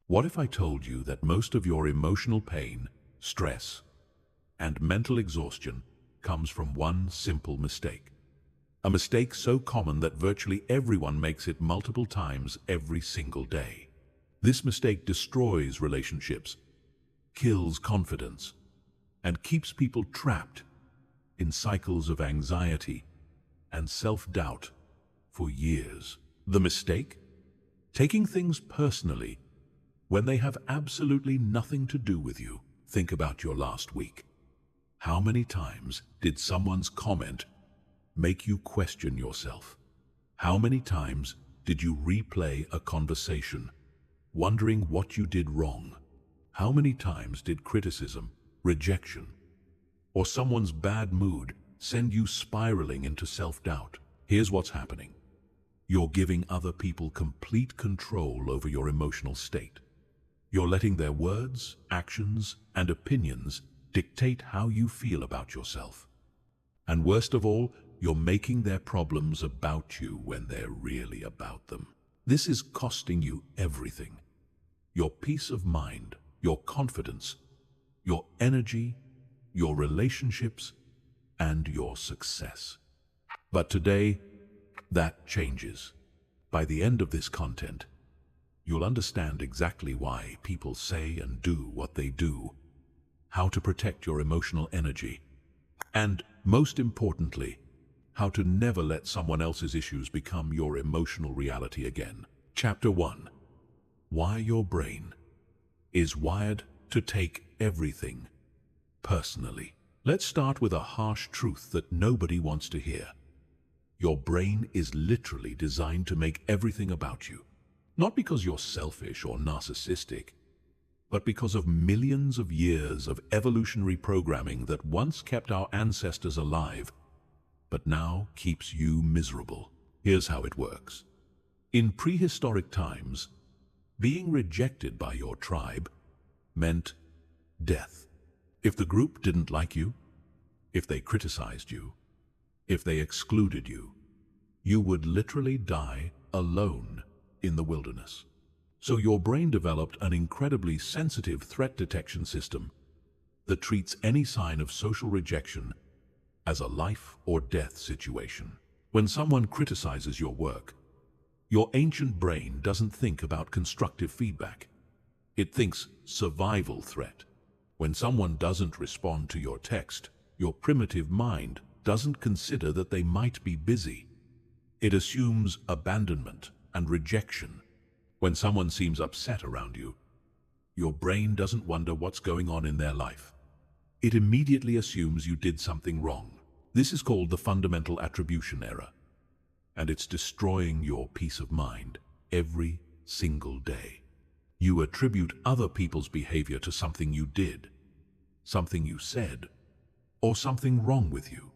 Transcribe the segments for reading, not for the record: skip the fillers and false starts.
What if I told you that most of your emotional pain, stress, and mental exhaustion comes from one simple mistake? A mistake so common that virtually everyone makes it multiple times every single day. This mistake destroys relationships, kills confidence, and keeps people trapped in cycles of anxiety and self-doubt for years. The mistake? Taking things personally when they have absolutely nothing to do with you. Think about your last week. How many times did someone's comment make you question yourself? How many times did you replay a conversation, wondering what you did wrong? How many times did criticism, rejection, or someone's bad mood send you spiraling into self-doubt? Here's what's happening. You're giving other people complete control over your emotional state. You're letting their words, actions, and opinions dictate how you feel about yourself. And worst of all, you're making their problems about you when they're really about them. This is costing you everything. Your peace of mind, your confidence, your energy, your relationships, and your success. But today, that changes. By the end of this content, you'll understand exactly why people say and do what they do, how to protect your emotional energy, and, most importantly, how to never let someone else's issues become your emotional reality again. Chapter 1. Why your brain is wired to take everything personally. Let's start with a harsh truth that nobody wants to hear. Your brain is literally designed to make everything about you. Not because you're selfish or narcissistic, but because of millions of years of evolutionary programming that once kept our ancestors alive, but now keeps you miserable. Here's how it works. In prehistoric times, being rejected by your tribe meant death. If the group didn't like you, if they criticized you, if they excluded you, you would literally die alone in the wilderness. So your brain developed an incredibly sensitive threat detection system that treats any sign of social rejection as a life or death situation. When someone criticizes your work, your ancient brain doesn't think about constructive feedback. It thinks survival threat. When someone doesn't respond to your text, your primitive mind doesn't consider that they might be busy. It assumes abandonment and rejection. When someone seems upset around you, your brain doesn't wonder what's going on in their life. It immediately assumes you did something wrong. This is called the fundamental attribution error, and it's destroying your peace of mind every single day. You attribute other people's behavior to something you did, something you said, or something wrong with you,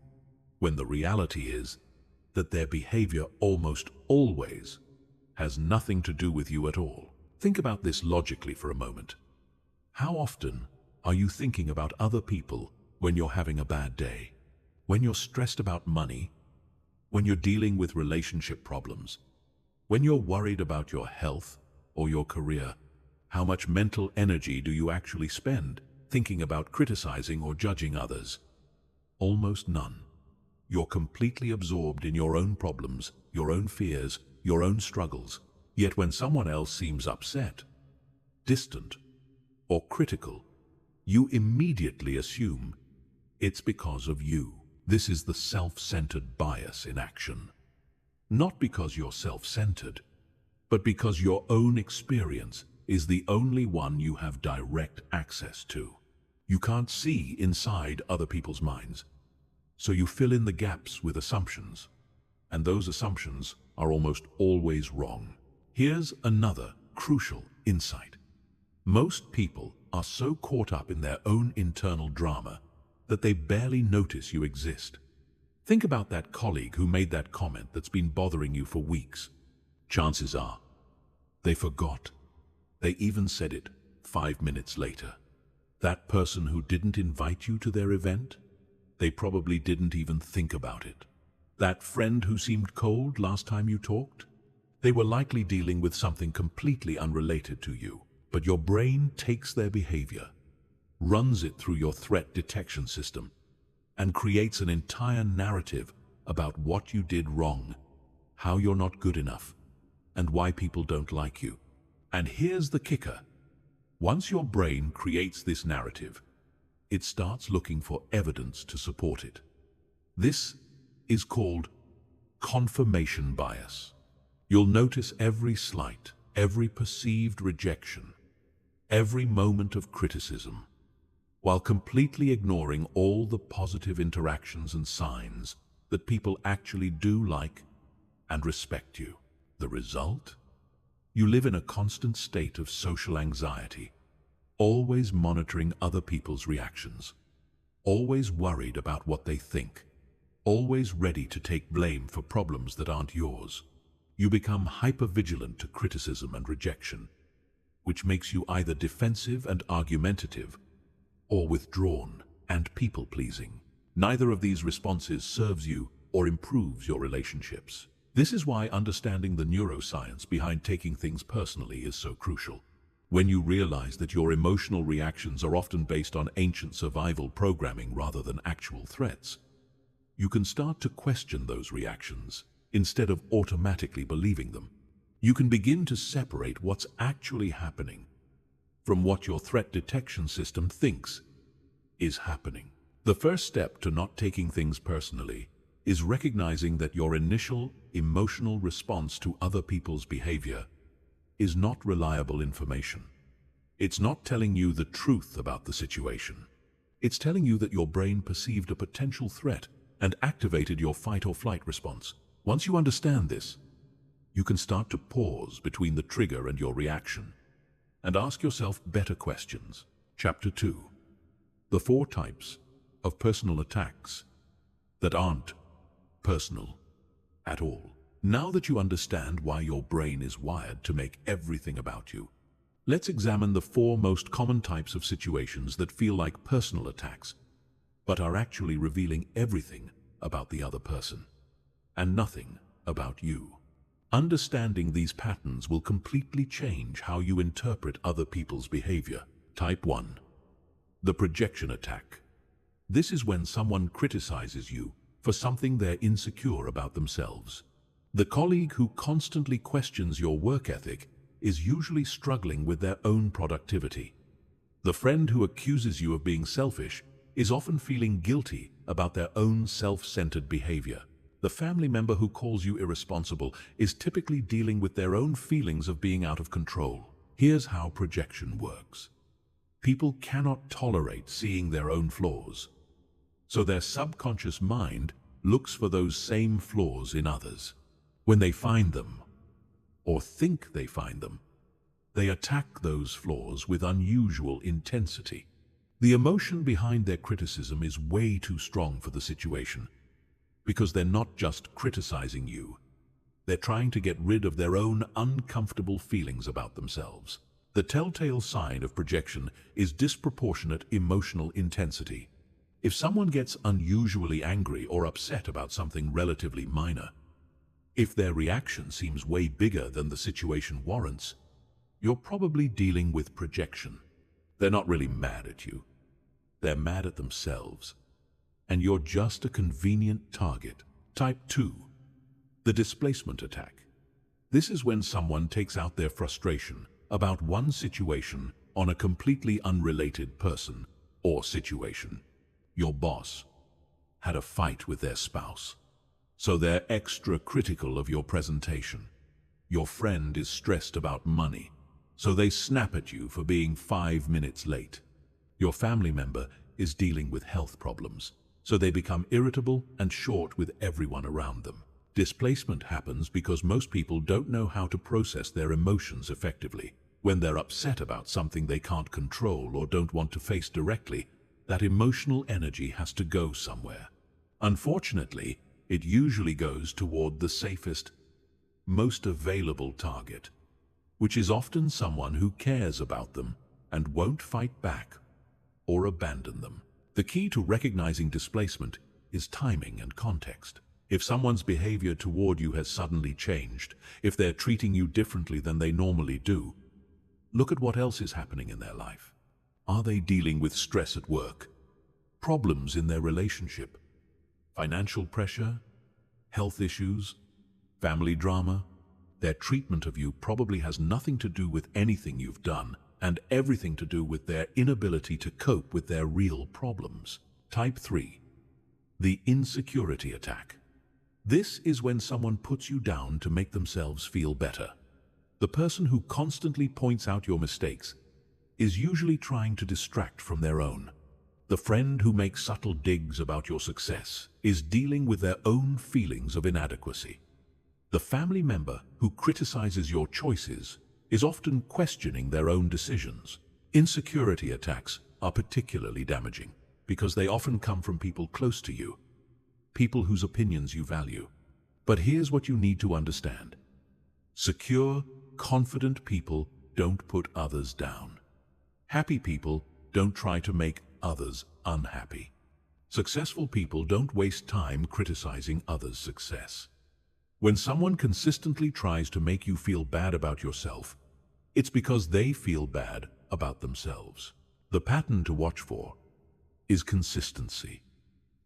when the reality is that their behavior almost always has nothing to do with you at all. Think about this logically for a moment. How often are you thinking about other people when you're having a bad day? When you're stressed about money? When you're dealing with relationship problems? When you're worried about your health or your career? How much mental energy do you actually spend thinking about criticizing or judging others? Almost none. You're completely absorbed in your own problems, your own fears, your own struggles. Yet when someone else seems upset, distant, or critical, you immediately assume it's because of you. This is the self-centered bias in action. Not because you're self-centered, but because your own experience is the only one you have direct access to. You can't see inside other people's minds, so you fill in the gaps with assumptions, and those assumptions are almost always wrong. Here's another crucial insight. Most people are so caught up in their own internal drama that they barely notice you exist. Think about that colleague who made that comment that's been bothering you for weeks. Chances are they forgot. They even said it 5 minutes later. That person who didn't invite you to their event, they probably didn't even think about it. That friend who seemed cold last time you talked, they were likely dealing with something completely unrelated to you. But your brain takes their behavior, runs it through your threat detection system, and creates an entire narrative about what you did wrong, how you're not good enough, and why people don't like you. And here's the kicker. Once your brain creates this narrative, it starts looking for evidence to support it. This is called confirmation bias. You'll notice every slight, every perceived rejection, every moment of criticism, while completely ignoring all the positive interactions and signs that people actually do like and respect you. The result? You live in a constant state of social anxiety, always monitoring other people's reactions, always worried about what they think, always ready to take blame for problems that aren't yours. You become hypervigilant to criticism and rejection, which makes you either defensive and argumentative or withdrawn and people-pleasing. Neither of these responses serves you or improves your relationships. This is why understanding the neuroscience behind taking things personally is so crucial. When you realize that your emotional reactions are often based on ancient survival programming rather than actual threats, you can start to question those reactions instead of automatically believing them. You can begin to separate what's actually happening from what your threat detection system thinks is happening. The first step to not taking things personally is recognizing that your initial emotional response to other people's behavior is not reliable information. It's not telling you the truth about the situation. It's telling you that your brain perceived a potential threat and activated your fight or flight response. Once you understand this, you can start to pause between the trigger and your reaction and ask yourself better questions. Chapter 2. The 4 types of personal attacks that aren't personal at all. Now that you understand why your brain is wired to make everything about you, let's examine the 4 most common types of situations that feel like personal attacks, but are actually revealing everything about the other person and nothing about you. Understanding these patterns will completely change how you interpret other people's behavior. Type 1. The projection attack. This is when someone criticizes you for something they're insecure about themselves. The colleague who constantly questions your work ethic is usually struggling with their own productivity. The friend who accuses you of being selfish is often feeling guilty about their own self-centered behavior. The family member who calls you irresponsible is typically dealing with their own feelings of being out of control. Here's how projection works. People cannot tolerate seeing their own flaws, so their subconscious mind looks for those same flaws in others. When they find them, or think they find them, they attack those flaws with unusual intensity. The emotion behind their criticism is way too strong for the situation, because they're not just criticizing you, they're trying to get rid of their own uncomfortable feelings about themselves. The telltale sign of projection is disproportionate emotional intensity. If someone gets unusually angry or upset about something relatively minor, if their reaction seems way bigger than the situation warrants, you're probably dealing with projection. They're not really mad at you. They're mad at themselves. And you're just a convenient target. Type 2. The displacement attack. This is when someone takes out their frustration about one situation on a completely unrelated person or situation. Your boss had a fight with their spouse, so they're extra critical of your presentation. Your friend is stressed about money, so they snap at you for being 5 minutes late. Your family member is dealing with health problems, so they become irritable and short with everyone around them. Displacement happens because most people don't know how to process their emotions effectively. When they're upset about something they can't control or don't want to face directly, that emotional energy has to go somewhere. Unfortunately, it usually goes toward the safest, most available target, which is often someone who cares about them and won't fight back or abandon them. The key to recognizing displacement is timing and context. If someone's behavior toward you has suddenly changed, if they're treating you differently than they normally do, Look at what else is happening in their life. Are they dealing with stress at work, problems in their relationship, financial pressure, health issues, family drama? Their treatment of you probably has nothing to do with anything you've done and everything to do with their inability to cope with their real problems. Type 3. The insecurity attack. This is when someone puts you down to make themselves feel better. The person who constantly points out your mistakes is usually trying to distract from their own. The friend who makes subtle digs about your success is dealing with their own feelings of inadequacy. The family member who criticizes your choices is often questioning their own decisions. Insecurity attacks are particularly damaging because they often come from people close to you, people whose opinions you value. But here's what you need to understand. Secure, confident people don't put others down. Happy people don't try to make others unhappy. Successful people don't waste time criticizing others' success. When someone consistently tries to make you feel bad about yourself, it's because they feel bad about themselves. The pattern to watch for is consistency.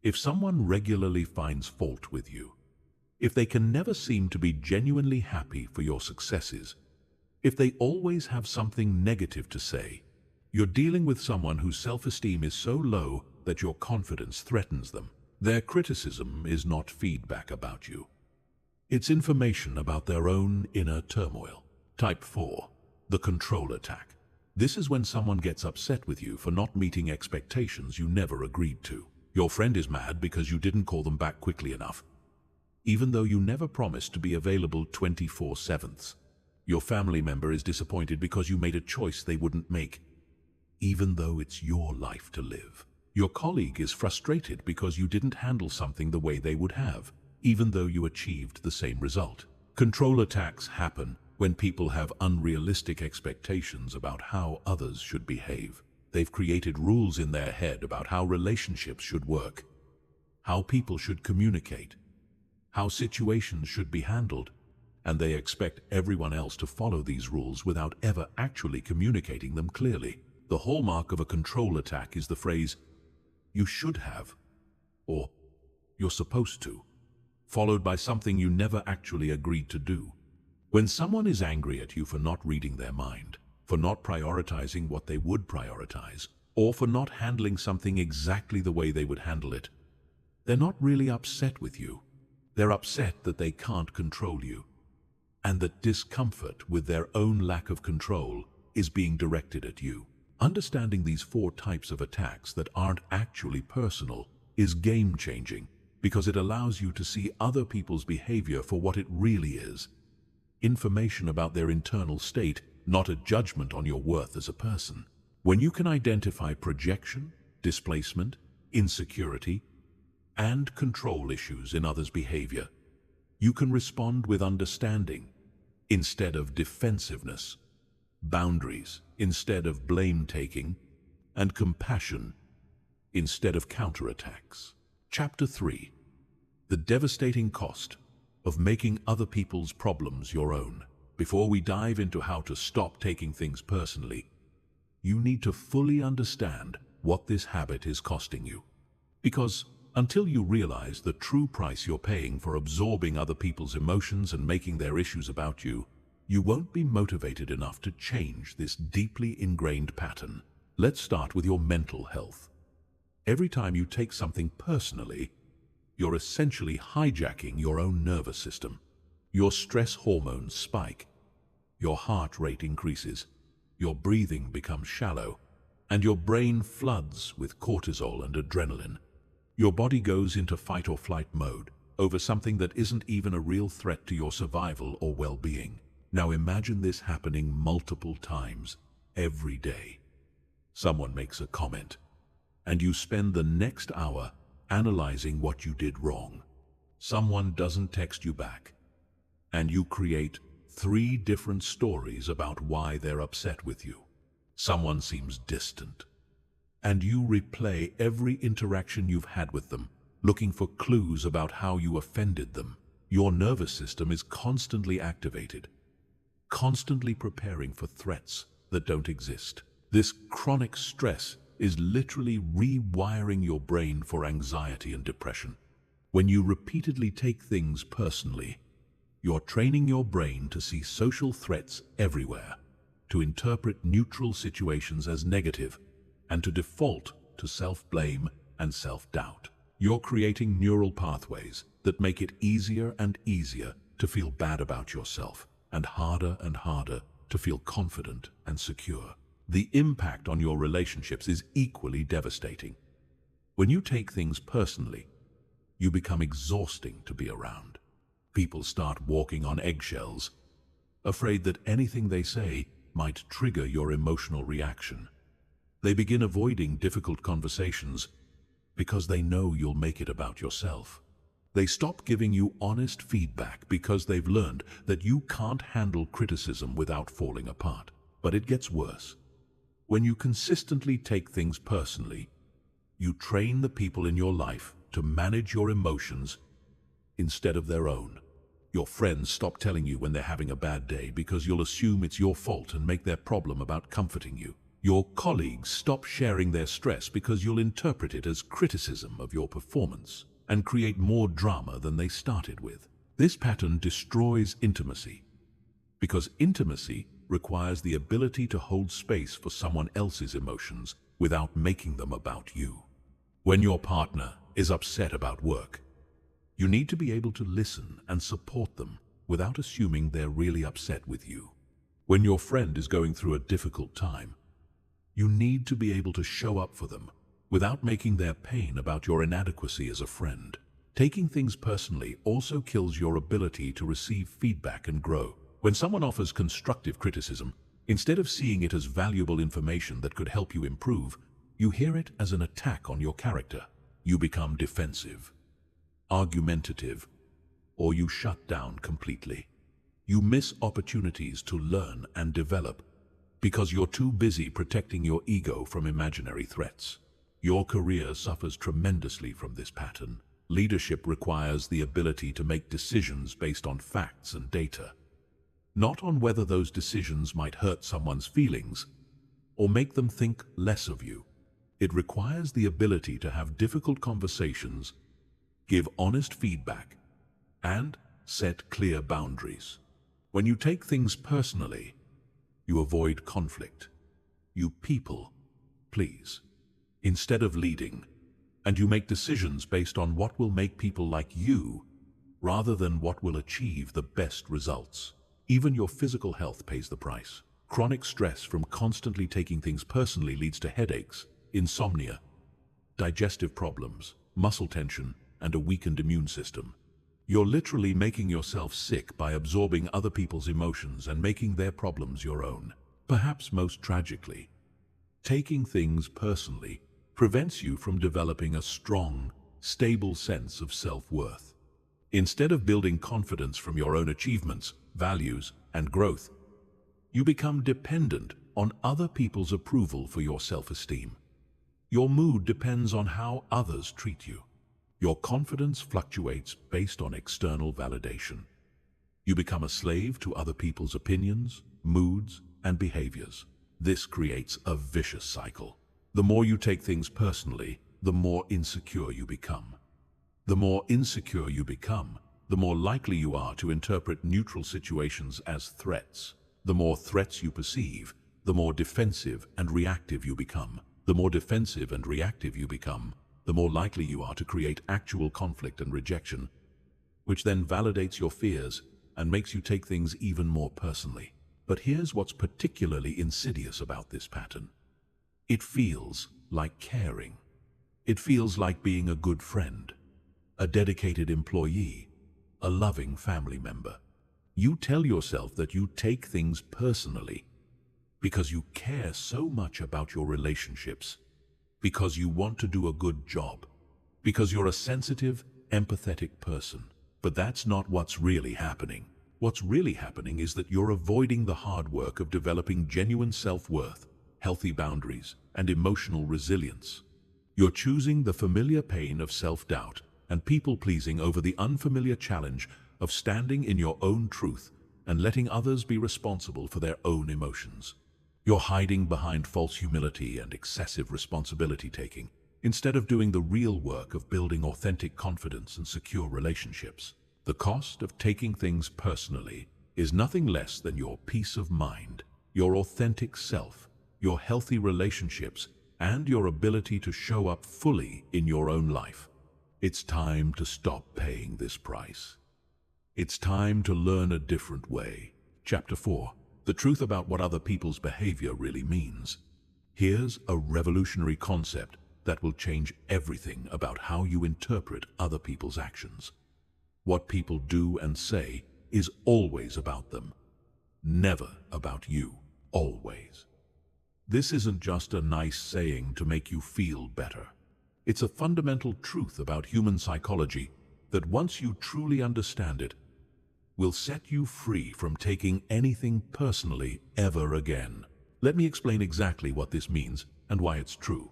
If someone regularly finds fault with you, if they can never seem to be genuinely happy for your successes, if they always have something negative to say, you're dealing with someone whose self-esteem is so low that your confidence threatens them. Their criticism is not feedback about you. It's information about their own inner turmoil. Type 4. The control attack. This is when someone gets upset with you for not meeting expectations you never agreed to. Your friend is mad because you didn't call them back quickly enough, even though you never promised to be available 24/7. Your family member is disappointed because you made a choice they wouldn't make, even though it's your life to live. Your colleague is frustrated because you didn't handle something the way they would have, even though you achieved the same result. Control attacks happen when people have unrealistic expectations about how others should behave. They've created rules in their head about how relationships should work, how people should communicate, how situations should be handled, and they expect everyone else to follow these rules without ever actually communicating them clearly. The hallmark of a control attack is the phrase, "You should have," or "You're supposed to," followed by something you never actually agreed to do. When someone is angry at you for not reading their mind, for not prioritizing what they would prioritize, or for not handling something exactly the way they would handle it, they're not really upset with you. They're upset that they can't control you, and that discomfort with their own lack of control is being directed at you. Understanding these 4 types of attacks that aren't actually personal is game-changing because it allows you to see other people's behavior for what it really is. Information about their internal state, not a judgment on your worth as a person. When you can identify projection, displacement, insecurity, and control issues in others' behavior, you can respond with understanding instead of defensiveness, boundaries instead of blame-taking, and compassion instead of counterattacks. Chapter 3. The devastating cost of making other people's problems your own. Before we dive into how to stop taking things personally, you need to fully understand what this habit is costing you. Because until you realize the true price you're paying for absorbing other people's emotions and making their issues about you, you won't be motivated enough to change this deeply ingrained pattern. Let's start with your mental health. Every time you take something personally, you're essentially hijacking your own nervous system. Your stress hormones spike, your heart rate increases, your breathing becomes shallow, and your brain floods with cortisol and adrenaline. Your body goes into fight or flight mode over something that isn't even a real threat to your survival or well-being. Now imagine this happening multiple times every day. Someone makes a comment, and you spend the next hour analyzing what you did wrong. Someone doesn't text you back, and you create 3 different stories about why they're upset with you. Someone seems distant, and you replay every interaction you've had with them, looking for clues about how you offended them. Your nervous system is constantly activated, constantly preparing for threats, that don't exist. This chronic stress is literally rewiring your brain for anxiety and depression. When you repeatedly take things personally, you're training your brain to see social threats everywhere, to interpret neutral situations as negative, and to default to self-blame and self-doubt. You're creating neural pathways that make it easier and easier to feel bad about yourself, and harder to feel confident and secure. The impact on your relationships is equally devastating. When you take things personally, you become exhausting to be around. People start walking on eggshells, afraid that anything they say might trigger your emotional reaction. They begin avoiding difficult conversations because they know you'll make it about yourself. They stop giving you honest feedback because they've learned that you can't handle criticism without falling apart. But it gets worse. When you consistently take things personally, you train the people in your life to manage your emotions instead of their own. Your friends stop telling you when they're having a bad day because you'll assume it's your fault and make their problem about comforting you. Your colleagues stop sharing their stress because you'll interpret it as criticism of your performance and create more drama than they started with. This pattern destroys intimacy, because intimacy requires the ability to hold space for someone else's emotions without making them about you. When your partner is upset about work, you need to be able to listen and support them without assuming they're really upset with you. When your friend is going through a difficult time, you need to be able to show up for them without making their pain about your inadequacy as a friend. Taking things personally also kills your ability to receive feedback and grow. When someone offers constructive criticism, instead of seeing it as valuable information that could help you improve, you hear it as an attack on your character. You become defensive, argumentative, or you shut down completely. You miss opportunities to learn and develop because you're too busy protecting your ego from imaginary threats. Your career suffers tremendously from this pattern. Leadership requires the ability to make decisions based on facts and data, not on whether those decisions might hurt someone's feelings or make them think less of you. It requires the ability to have difficult conversations, give honest feedback, and set clear boundaries. When you take things personally, you avoid conflict. You people please instead of leading, and you make decisions based on what will make people like you rather than what will achieve the best results. Even your physical health pays the price. Chronic stress from constantly taking things personally leads to headaches, insomnia, digestive problems, muscle tension, and a weakened immune system. You're literally making yourself sick by absorbing other people's emotions and making their problems your own. Perhaps most tragically, taking things personally prevents you from developing a strong, stable sense of self-worth. Instead of building confidence from your own achievements, values, and growth, you become dependent on other people's approval for your self-esteem. Your mood depends on how others treat you. Your confidence fluctuates based on external validation. You become a slave to other people's opinions, moods, and behaviors. This creates a vicious cycle. The more you take things personally, the more insecure you become. The more insecure you become, the more likely you are to interpret neutral situations as threats. The more threats you perceive, the more defensive and reactive you become. The more defensive and reactive you become, the more likely you are to create actual conflict and rejection, which then validates your fears and makes you take things even more personally. But here's what's particularly insidious about this pattern. It feels like caring. It feels like being a good friend, a dedicated employee, a loving family member. You tell yourself that you take things personally because you care so much about your relationships, because you want to do a good job, because you're a sensitive, empathetic person. But that's not what's really happening. What's really happening is that you're avoiding the hard work of developing genuine self-worth, healthy boundaries, and emotional resilience. You're choosing the familiar pain of self-doubt and people-pleasing over the unfamiliar challenge of standing in your own truth and letting others be responsible for their own emotions. You're hiding behind false humility and excessive responsibility taking, instead of doing the real work of building authentic confidence and secure relationships. The cost of taking things personally is nothing less than your peace of mind, your authentic self, your healthy relationships, and your ability to show up fully in your own life. It's time to stop paying this price. It's time to learn a different way. Chapter 4. The truth about what other people's behavior really means. Here's a revolutionary concept that will change everything about how you interpret other people's actions. What people do and say is always about them, never about you, always. This isn't just a nice saying to make you feel better. It's a fundamental truth about human psychology that once you truly understand it, will set you free from taking anything personally ever again. Let me explain exactly what this means and why it's true.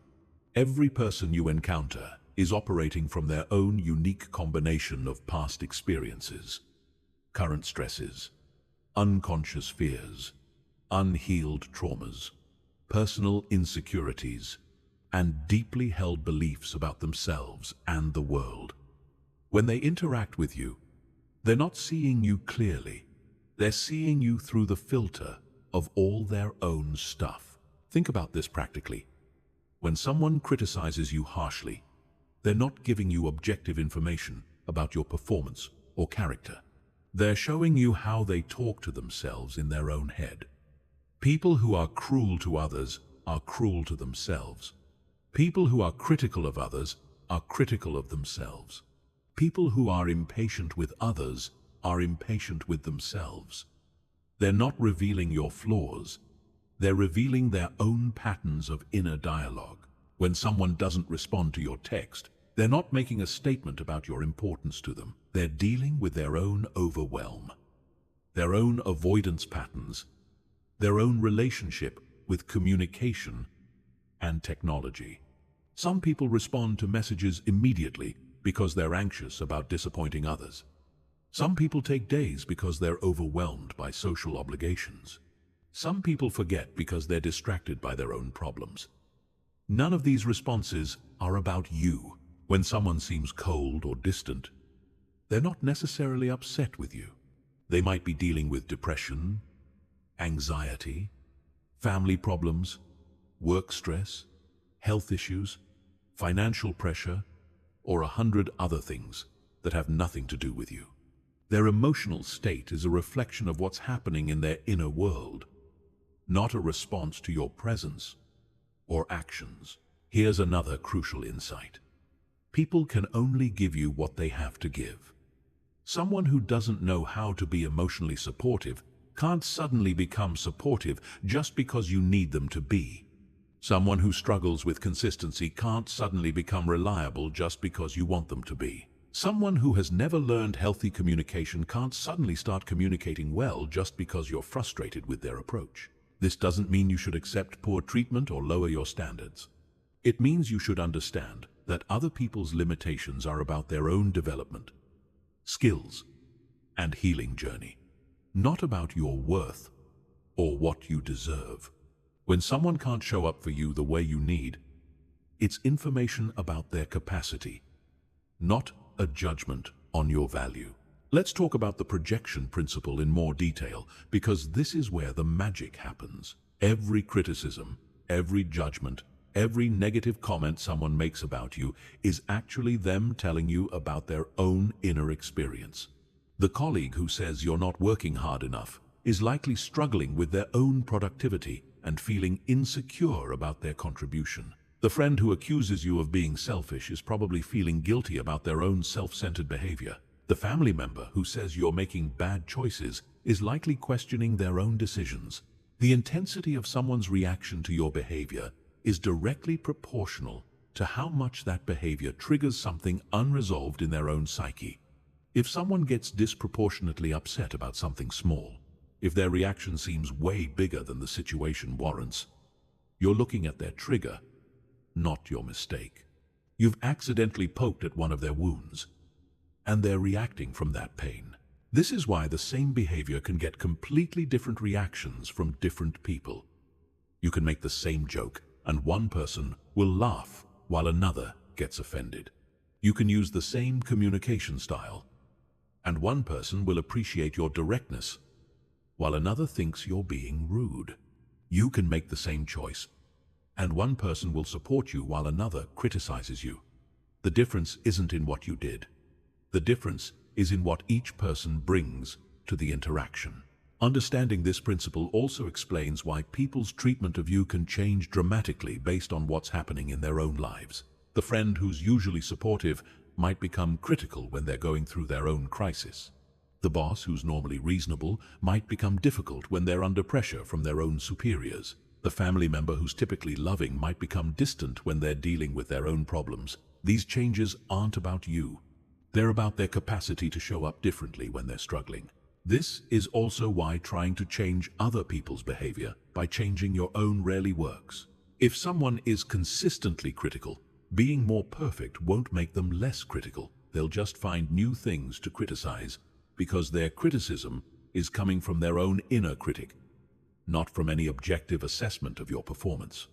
Every person you encounter is operating from their own unique combination of past experiences, current stresses, unconscious fears, unhealed traumas, personal insecurities, and deeply held beliefs about themselves and the world. When they interact with you, they're not seeing you clearly. They're seeing you through the filter of all their own stuff. Think about this practically. When someone criticizes you harshly, they're not giving you objective information about your performance or character. They're showing you how they talk to themselves in their own head. People who are cruel to others are cruel to themselves. People who are critical of others are critical of themselves. People who are impatient with others are impatient with themselves. They're not revealing your flaws. They're revealing their own patterns of inner dialogue. When someone doesn't respond to your text, they're not making a statement about your importance to them. They're dealing with their own overwhelm, their own avoidance patterns, their own relationship with communication and technology. Some people respond to messages immediately because they're anxious about disappointing others. Some people take days because they're overwhelmed by social obligations. Some people forget because they're distracted by their own problems. None of these responses are about you. When someone seems cold or distant, they're not necessarily upset with you. They might be dealing with depression, anxiety, family problems, work stress, health issues, financial pressure, or 100 other things that have nothing to do with you. Their emotional state is a reflection of what's happening in their inner world, not a response to your presence or actions. Here's another crucial insight. People can only give you what they have to give. Someone who doesn't know how to be emotionally supportive can't suddenly become supportive just because you need them to be. Someone who struggles with consistency can't suddenly become reliable just because you want them to be. Someone who has never learned healthy communication can't suddenly start communicating well just because you're frustrated with their approach. This doesn't mean you should accept poor treatment or lower your standards. It means you should understand that other people's limitations are about their own development, skills, and healing journey, not about your worth or what you deserve. When someone can't show up for you the way you need, it's information about their capacity, not a judgment on your value. Let's talk about the projection principle in more detail, because this is where the magic happens. Every criticism, every judgment, every negative comment someone makes about you is actually them telling you about their own inner experience. The colleague who says you're not working hard enough is likely struggling with their own productivity and feeling insecure about their contribution. The friend who accuses you of being selfish is probably feeling guilty about their own self-centered behavior. The family member who says you're making bad choices is likely questioning their own decisions. The intensity of someone's reaction to your behavior is directly proportional to how much that behavior triggers something unresolved in their own psyche. If someone gets disproportionately upset about something small, if their reaction seems way bigger than the situation warrants, you're looking at their trigger, not your mistake. You've accidentally poked at one of their wounds, and they're reacting from that pain. This is why the same behavior can get completely different reactions from different people. You can make the same joke, and one person will laugh while another gets offended. You can use the same communication style, and one person will appreciate your directness, while another thinks you're being rude. You can make the same choice, and one person will support you while another criticizes you. The difference isn't in what you did. The difference is in what each person brings to the interaction. Understanding this principle also explains why people's treatment of you can change dramatically based on what's happening in their own lives. The friend who's usually supportive might become critical when they're going through their own crisis. The boss who's normally reasonable might become difficult when they're under pressure from their own superiors. The family member who's typically loving might become distant when they're dealing with their own problems. These changes aren't about you. They're about their capacity to show up differently when they're struggling. This is also why trying to change other people's behavior by changing your own rarely works. If someone is consistently critical, being more perfect won't make them less critical. They'll just find new things to criticize because their criticism is coming from their own inner critic, not from any objective assessment of your performance.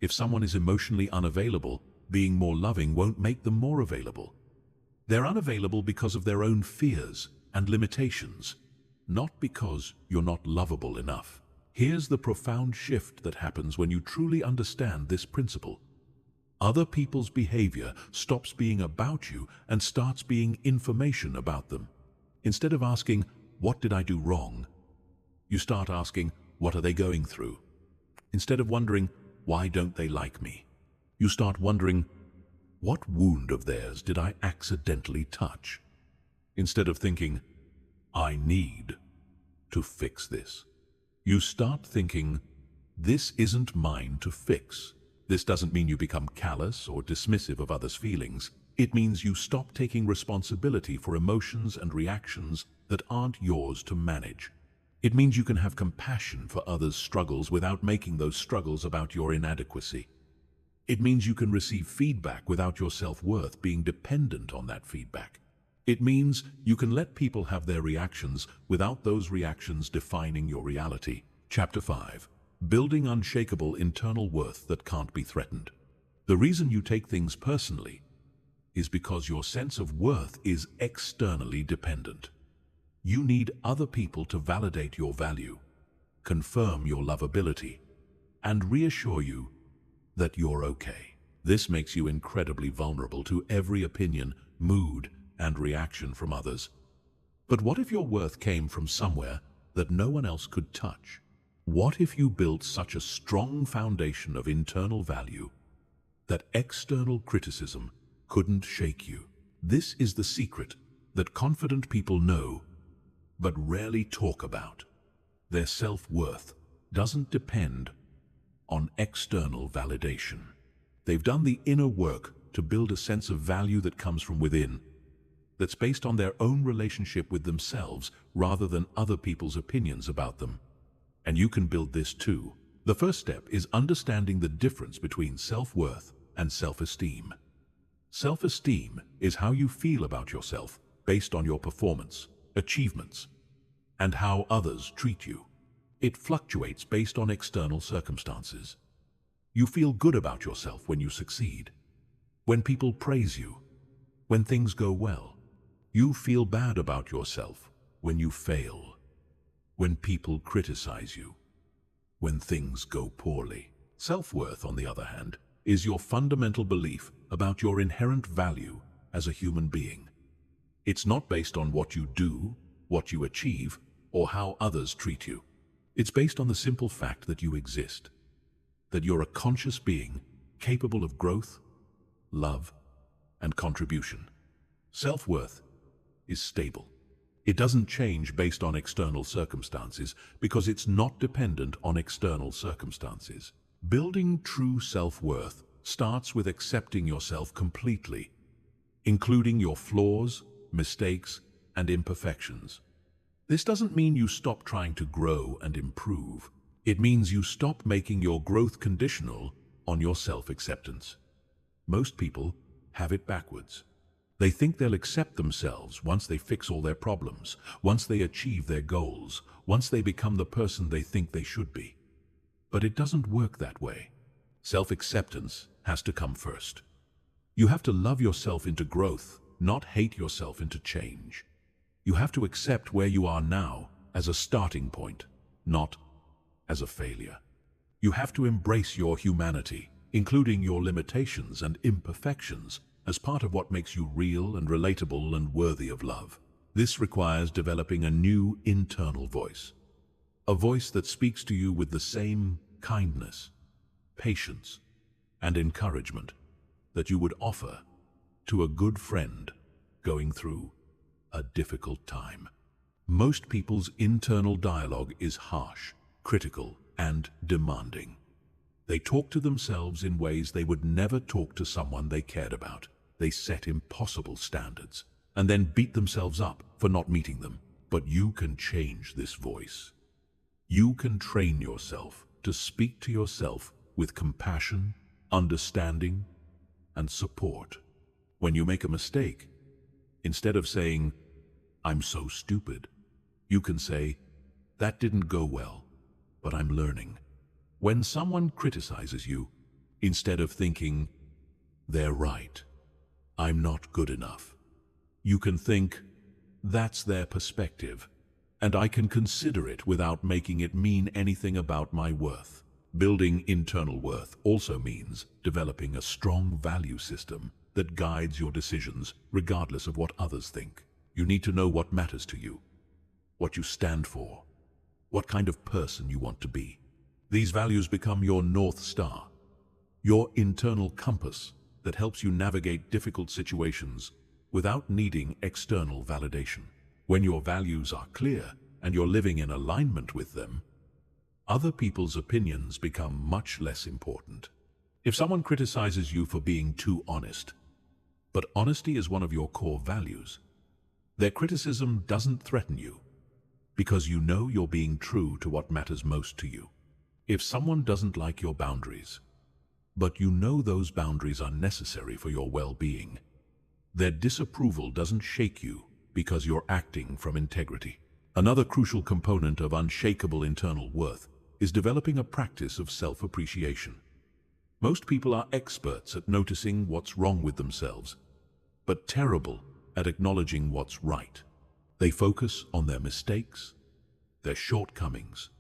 If someone is emotionally unavailable, being more loving won't make them more available. They're unavailable because of their own fears and limitations, not because you're not lovable enough. Here's the profound shift that happens when you truly understand this principle. Other people's behavior stops being about you and starts being information about them. Instead of asking, "What did I do wrong?" you start asking, "What are they going through?" Instead of wondering, "Why don't they like me?" you start wondering, "What wound of theirs did I accidentally touch?" Instead of thinking, "I need to fix this," you start thinking, "This isn't mine to fix." This doesn't mean you become callous or dismissive of others' feelings. It means you stop taking responsibility for emotions and reactions that aren't yours to manage. It means you can have compassion for others' struggles without making those struggles about your inadequacy. It means you can receive feedback without your self-worth being dependent on that feedback. It means you can let people have their reactions without those reactions defining your reality. Chapter 5. Building unshakable internal worth that can't be threatened. The reason you take things personally is because your sense of worth is externally dependent. You need other people to validate your value, confirm your lovability, and reassure you that you're okay. This makes you incredibly vulnerable to every opinion, mood, and reaction from others. But what if your worth came from somewhere that no one else could touch? What if you built such a strong foundation of internal value that external criticism couldn't shake you? This is the secret that confident people know but rarely talk about. Their self-worth doesn't depend on external validation. They've done the inner work to build a sense of value that comes from within, that's based on their own relationship with themselves rather than other people's opinions about them. And you can build this too. The first step is understanding the difference between self-worth and self-esteem. Self-esteem is how you feel about yourself based on your performance, achievements, and how others treat you. It fluctuates based on external circumstances. You feel good about yourself when you succeed, when people praise you, when things go well. You feel bad about yourself when you fail, when people criticize you, when things go poorly. Self-worth, on the other hand, is your fundamental belief about your inherent value as a human being. It's not based on what you do, what you achieve, or how others treat you. It's based on the simple fact that you exist, that you're a conscious being capable of growth, love, and contribution. Self-worth is stable. It doesn't change based on external circumstances because it's not dependent on external circumstances. Building true self-worth starts with accepting yourself completely, including your flaws, mistakes, and imperfections. This doesn't mean you stop trying to grow and improve. It means you stop making your growth conditional on your self-acceptance. Most people have it backwards. They think they'll accept themselves once they fix all their problems, once they achieve their goals, once they become the person they think they should be. But it doesn't work that way. Self-acceptance has to come first. You have to love yourself into growth, not hate yourself into change. You have to accept where you are now as a starting point, not as a failure. You have to embrace your humanity, including your limitations and imperfections, as part of what makes you real and relatable and worthy of love. This requires developing a new internal voice. A voice that speaks to you with the same kindness, patience, and encouragement that you would offer to a good friend going through a difficult time. Most people's internal dialogue is harsh, critical, and demanding. They talk to themselves in ways they would never talk to someone they cared about. They set impossible standards and then beat themselves up for not meeting them. But you can change this voice. You can train yourself to speak to yourself with compassion, understanding, and support. When you make a mistake, instead of saying, "I'm so stupid," you can say, "That didn't go well, but I'm learning." When someone criticizes you, instead of thinking, "They're right, I'm not good enough," you can think, "That's their perspective, and I can consider it without making it mean anything about my worth." Building internal worth also means developing a strong value system that guides your decisions regardless of what others think. You need to know what matters to you, what you stand for, what kind of person you want to be. These values become your North Star, your internal compass that helps you navigate difficult situations without needing external validation. When your values are clear and you're living in alignment with them, other people's opinions become much less important. If someone criticizes you for being too honest, but honesty is one of your core values, their criticism doesn't threaten you because you know you're being true to what matters most to you. If someone doesn't like your boundaries, but you know those boundaries are necessary for your well-being, their disapproval doesn't shake you because you're acting from integrity. Another crucial component of unshakable internal worth is developing a practice of self-appreciation. Most people are experts at noticing what's wrong with themselves, but terrible at acknowledging what's right. They focus on their mistakes, their shortcomings,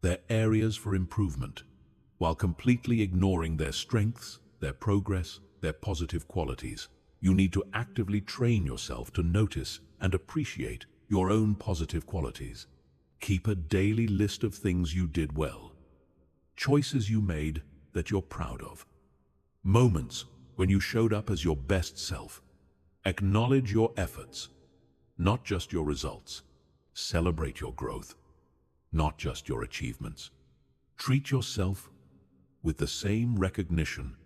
their areas for improvement, while completely ignoring their strengths, their progress, their positive qualities. You need to actively train yourself to notice and appreciate your own positive qualities. Keep a daily list of things you did well, choices you made that you're proud of, moments when you showed up as your best self. Acknowledge your efforts, not just your results. Celebrate your growth, not just your achievements. Treat yourself with the same recognition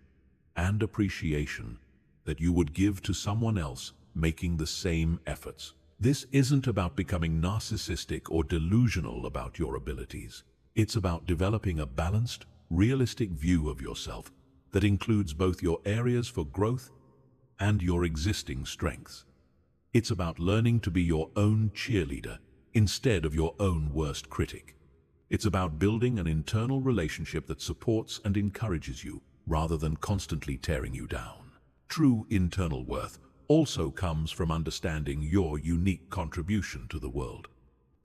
and appreciation that you would give to someone else making the same efforts. This isn't about becoming narcissistic or delusional about your abilities. It's about developing a balanced, realistic view of yourself that includes both your areas for growth and your existing strengths. It's about learning to be your own cheerleader instead of your own worst critic. It's about building an internal relationship that supports and encourages you rather than constantly tearing you down. True internal worth also comes from understanding your unique contribution to the world.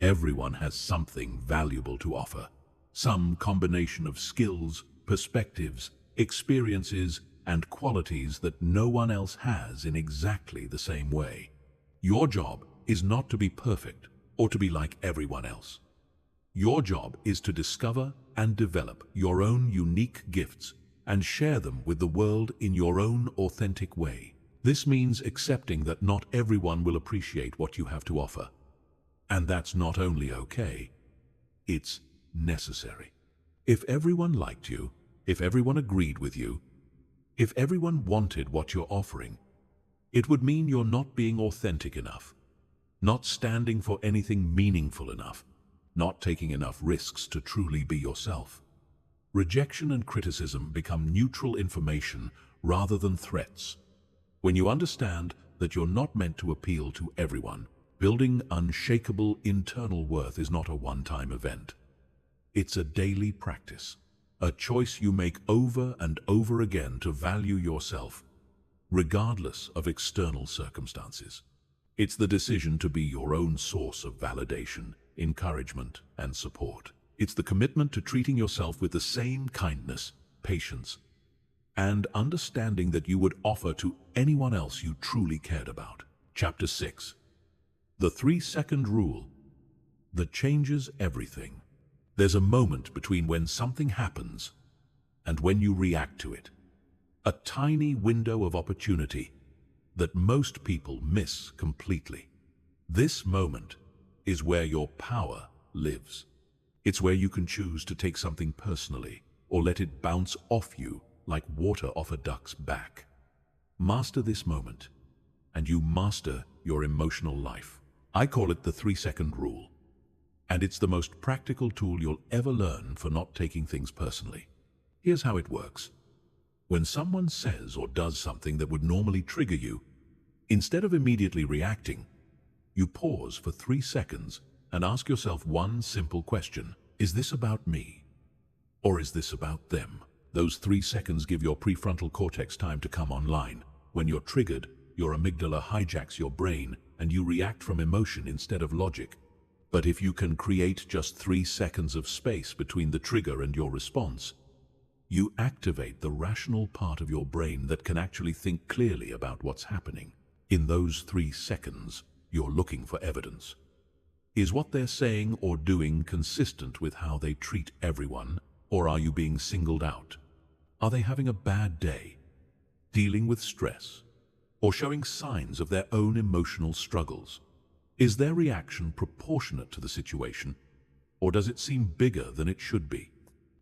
Everyone has something valuable to offer, some combination of skills, perspectives, experiences, and qualities that no one else has in exactly the same way. Your job is not to be perfect or to be like everyone else. Your job is to discover and develop your own unique gifts and share them with the world in your own authentic way. This means accepting that not everyone will appreciate what you have to offer. And that's not only okay, it's necessary. If everyone liked you, if everyone agreed with you, if everyone wanted what you're offering, it would mean you're not being authentic enough, not standing for anything meaningful enough, not taking enough risks to truly be yourself. Rejection and criticism become neutral information rather than threats. When you understand that you're not meant to appeal to everyone, building unshakable internal worth is not a one-time event. It's a daily practice. a choice you make over and over again to value yourself, regardless of external circumstances. It's the decision to be your own source of validation, encouragement, and support. It's the commitment to treating yourself with the same kindness, patience, and understanding that you would offer to anyone else you truly cared about. Chapter 6. The 3-second rule that changes everything. There's a moment between when something happens and when you react to it. A tiny window of opportunity that most people miss completely. This moment is where your power lives. It's where you can choose to take something personally or let it bounce off you like water off a duck's back. Master this moment, and you master your emotional life. I call it the 3-second rule, and it's the most practical tool you'll ever learn for not taking things personally. Here's how it works. When someone says or does something that would normally trigger you, instead of immediately reacting, you pause for 3 seconds and ask yourself one simple question. Is this about me? Or is this about them? Those 3 seconds give your prefrontal cortex time to come online. When you're triggered, your amygdala hijacks your brain and you react from emotion instead of logic. But if you can create just 3 seconds of space between the trigger and your response, you activate the rational part of your brain that can actually think clearly about what's happening. In those 3 seconds, you're looking for evidence. Is what they're saying or doing consistent with how they treat everyone, or are you being singled out? Are they having a bad day, dealing with stress, or showing signs of their own emotional struggles? Is their reaction proportionate to the situation, or does it seem bigger than it should be?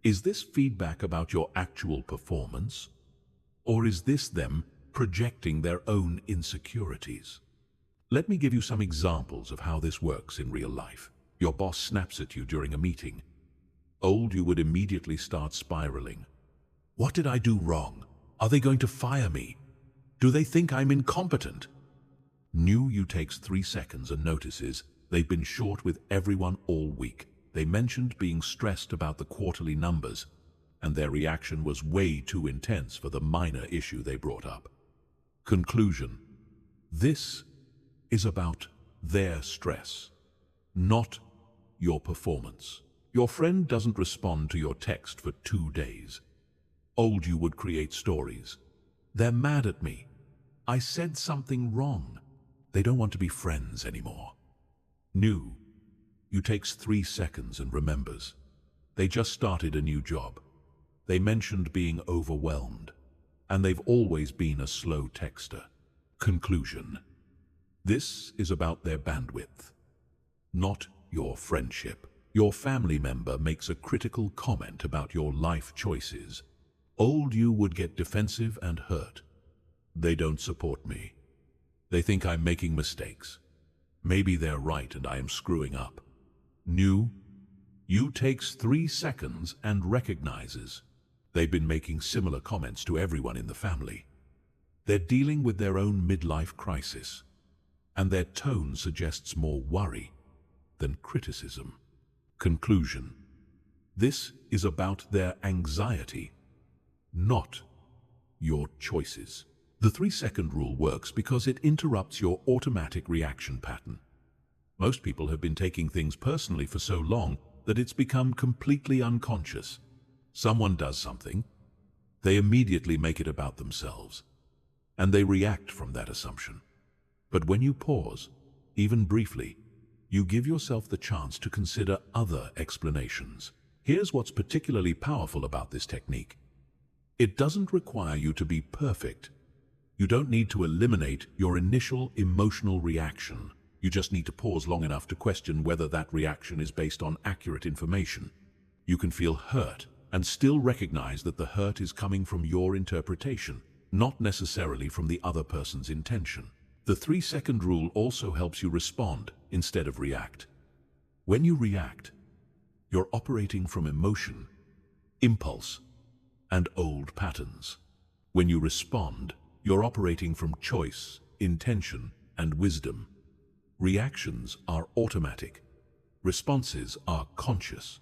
Is this feedback about your actual performance, or is this them projecting their own insecurities? Let me give you some examples of how this works in real life. Your boss snaps at you during a meeting. Old, you would immediately start spiraling. What did I do wrong? Are they going to fire me? Do they think I'm incompetent? New, you takes 3 seconds and notices they've been short with everyone all week. They mentioned being stressed about the quarterly numbers, and their reaction was way too intense for the minor issue they brought up. Conclusion. This is about their stress, not your performance. Your friend doesn't respond to your text for 2 days. Old, you would create stories. They're mad at me. I said something wrong. They don't want to be friends anymore. New, you takes 3 seconds and remembers. They just started a new job. They mentioned being overwhelmed, and they've always been a slow texter. Conclusion. This is about their bandwidth, not your friendship. Your family member makes a critical comment about your life choices. Old, you would get defensive and hurt. They don't support me. They think I'm making mistakes. Maybe they're right and I am screwing up. New, you takes 3 seconds and recognizes they've been making similar comments to everyone in the family. They're dealing with their own midlife crisis, and their tone suggests more worry than criticism. Conclusion. This is about their anxiety, not your choices. The 3-second rule works because it interrupts your automatic reaction pattern. Most people have been taking things personally for so long that it's become completely unconscious. Someone does something, they immediately make it about themselves, and they react from that assumption. But when you pause, even briefly, you give yourself the chance to consider other explanations. Here's what's particularly powerful about this technique. It doesn't require you to be perfect. You don't need to eliminate your initial emotional reaction. You just need to pause long enough to question whether that reaction is based on accurate information. You can feel hurt and still recognize that the hurt is coming from your interpretation, not necessarily from the other person's intention. The 3-second rule also helps you respond instead of react. When you react, you're operating from emotion, impulse, and old patterns. When you respond, you're operating from choice, intention, and wisdom. Reactions are automatic. Responses are conscious.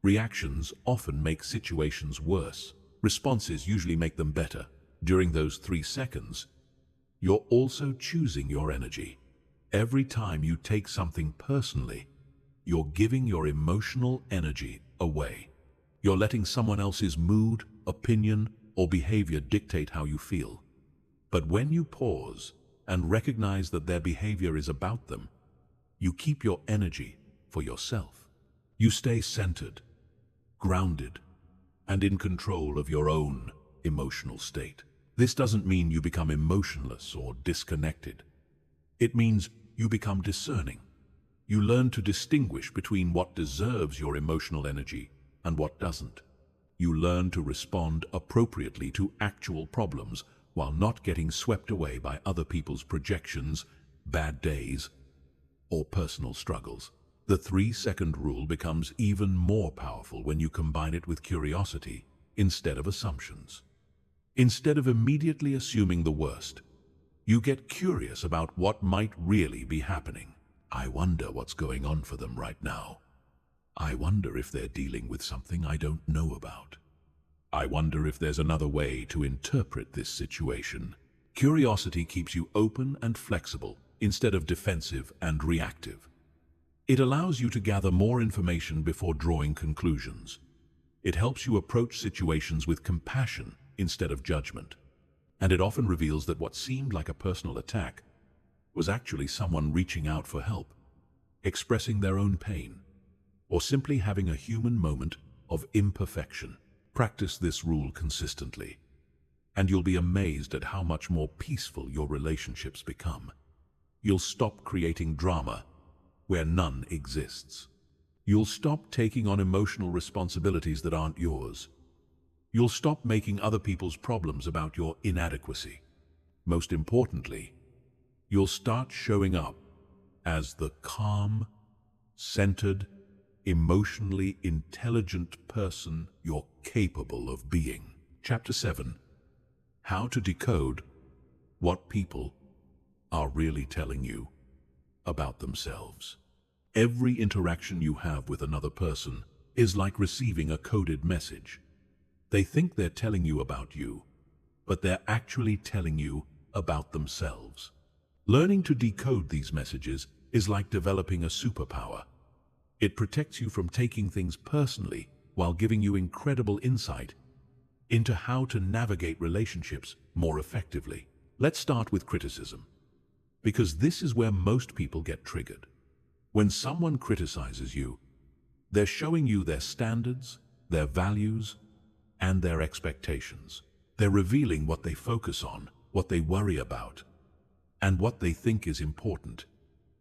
Reactions often make situations worse. Responses usually make them better. During those 3 seconds, you're also choosing your energy. Every time you take something personally, you're giving your emotional energy away. You're letting someone else's mood, opinion, or behavior dictate how you feel. But when you pause and recognize that their behavior is about them, you keep your energy for yourself. You stay centered, grounded, and in control of your own emotional state. This doesn't mean you become emotionless or disconnected. It means you become discerning. You learn to distinguish between what deserves your emotional energy and what doesn't. You learn to respond appropriately to actual problems while not getting swept away by other people's projections, bad days, or personal struggles. The 3-second rule becomes even more powerful when you combine it with curiosity instead of assumptions. Instead of immediately assuming the worst, you get curious about what might really be happening. I wonder what's going on for them right now. I wonder if they're dealing with something I don't know about. I wonder if there's another way to interpret this situation. Curiosity keeps you open and flexible instead of defensive and reactive. It allows you to gather more information before drawing conclusions. It helps you approach situations with compassion instead of judgment. And it often reveals that what seemed like a personal attack was actually someone reaching out for help, expressing their own pain, or simply having a human moment of imperfection. Practice this rule consistently, and you'll be amazed at how much more peaceful your relationships become. You'll stop creating drama where none exists. You'll stop taking on emotional responsibilities that aren't yours. You'll stop making other people's problems about your inadequacy. Most importantly, you'll start showing up as the calm, centered, emotionally intelligent person you're capable of being. Chapter 7. How to decode what people are really telling you about themselves. Every interaction you have with another person is like receiving a coded message. They think they're telling you about you, but they're actually telling you about themselves. Learning to decode these messages is like developing a superpower. It protects you from taking things personally while giving you incredible insight into how to navigate relationships more effectively. Let's start with criticism, because this is where most people get triggered. When someone criticizes you, they're showing you their standards, their values, and their expectations. They're revealing what they focus on, what they worry about, and what they think is important.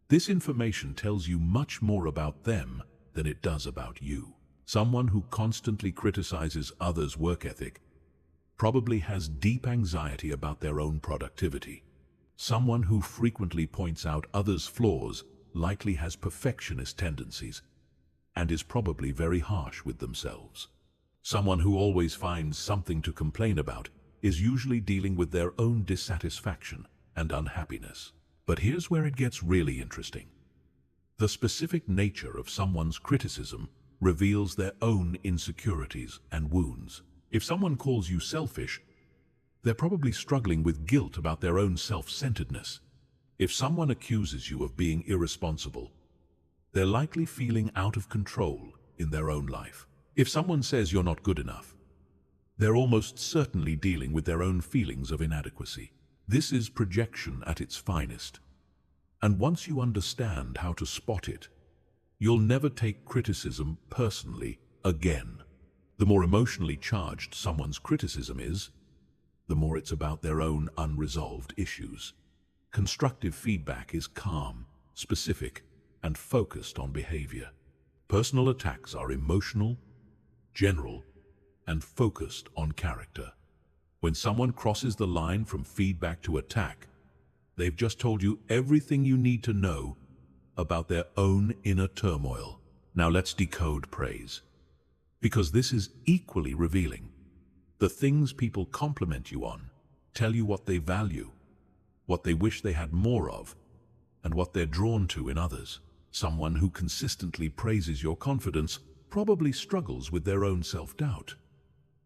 This information tells you much more about them than it does about you. Someone who constantly criticizes others' work ethic probably has deep anxiety about their own productivity. Someone who frequently points out others' flaws likely has perfectionist tendencies and is probably very harsh with themselves. Someone who always finds something to complain about is usually dealing with their own dissatisfaction and unhappiness. But here's where it gets really interesting. The specific nature of someone's criticism reveals their own insecurities and wounds. If someone calls you selfish, they're probably struggling with guilt about their own self-centeredness. If someone accuses you of being irresponsible, they're likely feeling out of control in their own life. If someone says you're not good enough, they're almost certainly dealing with their own feelings of inadequacy. This is projection at its finest. And once you understand how to spot it, you'll never take criticism personally again. The more emotionally charged someone's criticism is, the more it's about their own unresolved issues. Constructive feedback is calm, specific, and focused on behavior. Personal attacks are emotional, general, and focused on character. When someone crosses the line from feedback to attack, they've just told you everything you need to know about their own inner turmoil. Now let's decode praise, because this is equally revealing. The things people compliment you on tell you what they value, what they wish they had more of, and what they're drawn to in others. Someone who consistently praises your confidence probably struggles with their own self-doubt.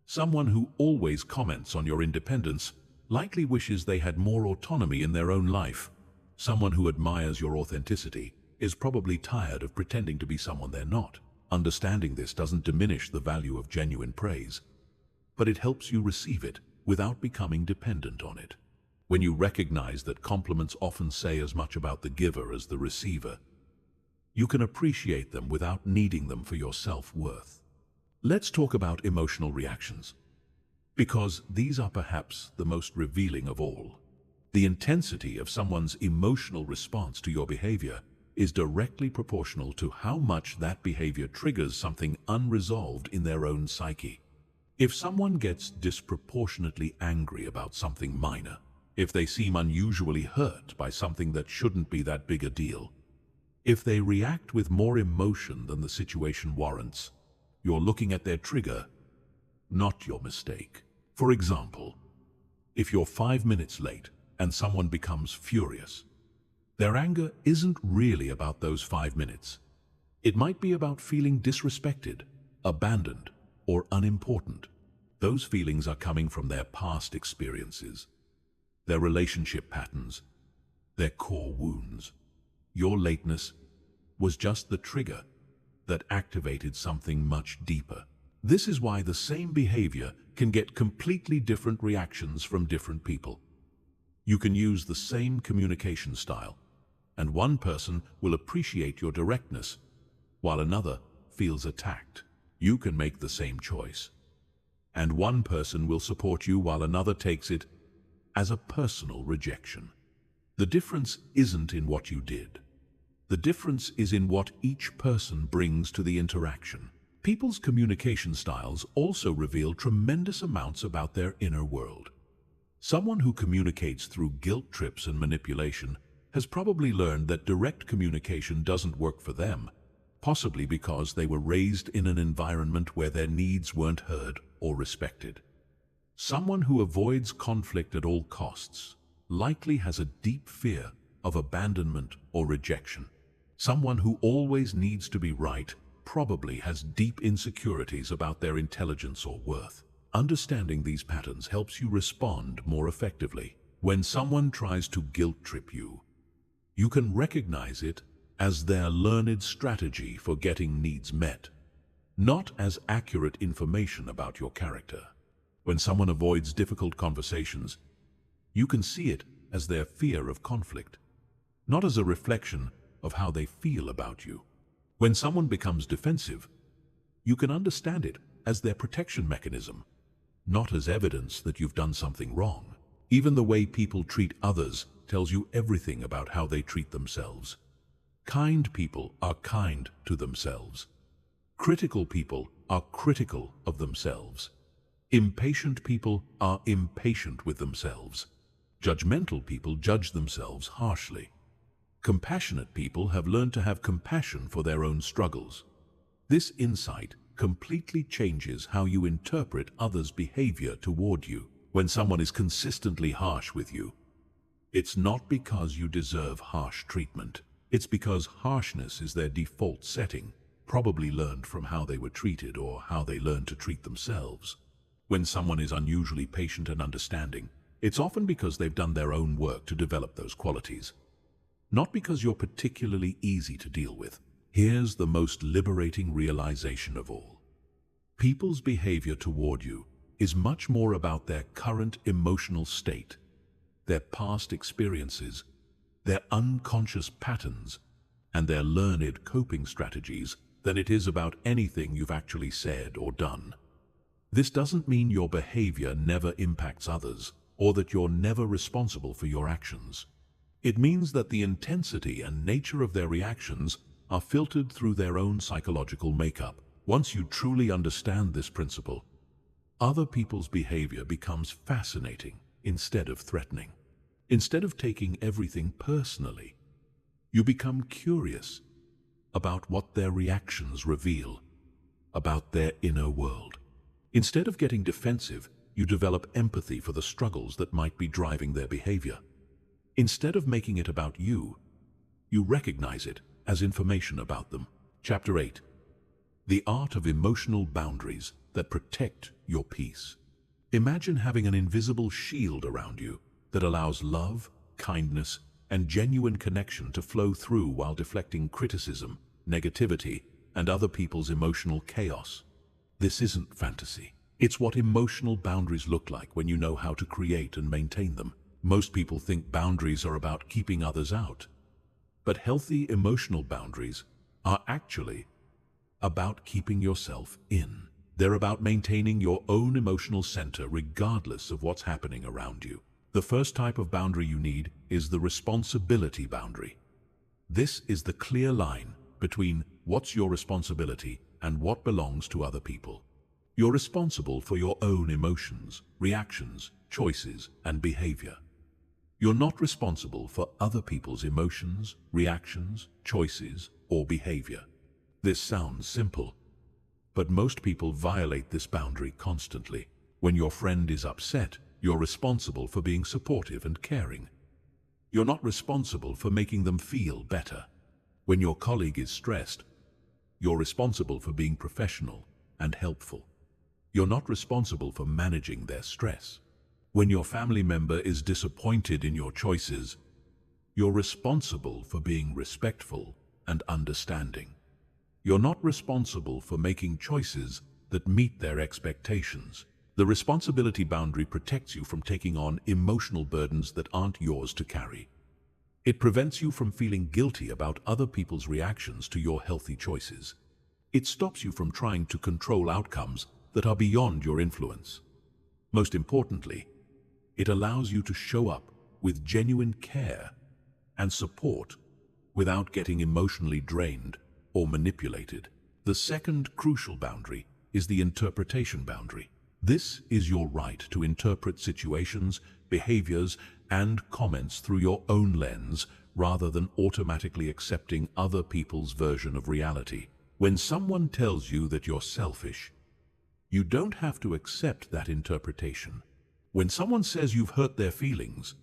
Someone who always comments on your independence likely wishes they had more autonomy in their own life. Someone who admires your authenticity is probably tired of pretending to be someone they're not. Understanding this doesn't diminish the value of genuine praise, but it helps you receive it without becoming dependent on it. When you recognize that compliments often say as much about the giver as the receiver, you can appreciate them without needing them for your self-worth. Let's talk about emotional reactions, because these are perhaps the most revealing of all. The intensity of someone's emotional response to your behavior is directly proportional to how much that behavior triggers something unresolved in their own psyche. If someone gets disproportionately angry about something minor, if they seem unusually hurt by something that shouldn't be that big a deal, if they react with more emotion than the situation warrants, you're looking at their trigger, not your mistake. For example, if you're 5 minutes late and someone becomes furious, their anger isn't really about those 5 minutes. It might be about feeling disrespected, abandoned, or unimportant. Those feelings are coming from their past experiences, their relationship patterns, their core wounds. Your lateness was just the trigger that activated something much deeper. This is why the same behavior can get completely different reactions from different people. You can use the same communication style, and one person will appreciate your directness, while another feels attacked. You can make the same choice, and one person will support you while another takes it as a personal rejection. The difference isn't in what you did. The difference is in what each person brings to the interaction. People's communication styles also reveal tremendous amounts about their inner world. Someone who communicates through guilt trips and manipulation has probably learned that direct communication doesn't work for them, possibly because they were raised in an environment where their needs weren't heard or respected. Someone who avoids conflict at all costs likely has a deep fear of abandonment or rejection. Someone who always needs to be right probably has deep insecurities about their intelligence or worth. Understanding these patterns helps you respond more effectively. When someone tries to guilt trip you, you can recognize it as their learned strategy for getting needs met, not as accurate information about your character. When someone avoids difficult conversations, you can see it as their fear of conflict, not as a reflection of how they feel about you. When someone becomes defensive, you can understand it as their protection mechanism, not as evidence that you've done something wrong. Even the way people treat others tells you everything about how they treat themselves. Kind people are kind to themselves. Critical people are critical of themselves. Impatient people are impatient with themselves. Judgmental people judge themselves harshly. Compassionate people have learned to have compassion for their own struggles. This insight completely changes how you interpret others' behavior toward you. When someone is consistently harsh with you, it's not because you deserve harsh treatment. It's because harshness is their default setting, probably learned from how they were treated or how they learned to treat themselves. When someone is unusually patient and understanding, it's often because they've done their own work to develop those qualities, not because you're particularly easy to deal with. Here's the most liberating realization of all. People's behavior toward you is much more about their current emotional state, their past experiences, their unconscious patterns, and their learned coping strategies than it is about anything you've actually said or done. This doesn't mean your behavior never impacts others, or that you're never responsible for your actions. It means that the intensity and nature of their reactions are filtered through their own psychological makeup. Once you truly understand this principle, other people's behavior becomes fascinating instead of threatening. Instead of taking everything personally, you become curious about what their reactions reveal about their inner world. Instead of getting defensive, you develop empathy for the struggles that might be driving their behavior. Instead of making it about you, you recognize it as information about them. Chapter 8. The art of emotional boundaries that protect your peace. Imagine having an invisible shield around you that allows love, kindness, and genuine connection to flow through while deflecting criticism, negativity, and other people's emotional chaos. This isn't fantasy. It's what emotional boundaries look like when you know how to create and maintain them. Most people think boundaries are about keeping others out. But healthy emotional boundaries are actually about keeping yourself in. They're about maintaining your own emotional center regardless of what's happening around you. The first type of boundary you need is the responsibility boundary. This is the clear line between what's your responsibility and what belongs to other people. You're responsible for your own emotions, reactions, choices, and behavior. You're not responsible for other people's emotions, reactions, choices, or behavior. This sounds simple, but most people violate this boundary constantly. When your friend is upset, you're responsible for being supportive and caring. You're not responsible for making them feel better. When your colleague is stressed, you're responsible for being professional and helpful. You're not responsible for managing their stress. When your family member is disappointed in your choices, you're responsible for being respectful and understanding. You're not responsible for making choices that meet their expectations. The responsibility boundary protects you from taking on emotional burdens that aren't yours to carry. It prevents you from feeling guilty about other people's reactions to your healthy choices. It stops you from trying to control outcomes that are beyond your influence. Most importantly, it allows you to show up with genuine care and support without getting emotionally drained or manipulated. The second crucial boundary is the interpretation boundary. This is your right to interpret situations, behaviors, and comments through your own lens rather than automatically accepting other people's version of reality. When someone tells you that you're selfish, you don't have to accept that interpretation. When someone says you've hurt their feelings,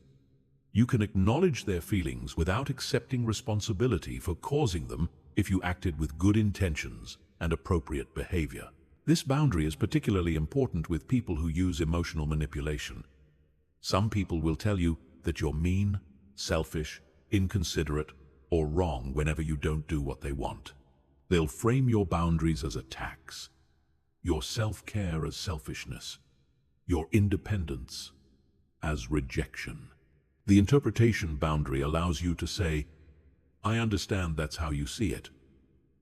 you can acknowledge their feelings without accepting responsibility for causing them if you acted with good intentions and appropriate behavior. This boundary is particularly important with people who use emotional manipulation. Some people will tell you that you're mean, selfish, inconsiderate, or wrong whenever you don't do what they want. They'll frame your boundaries as attacks, your self-care as selfishness, your independence as rejection. The interpretation boundary allows you to say, I understand that's how you see it,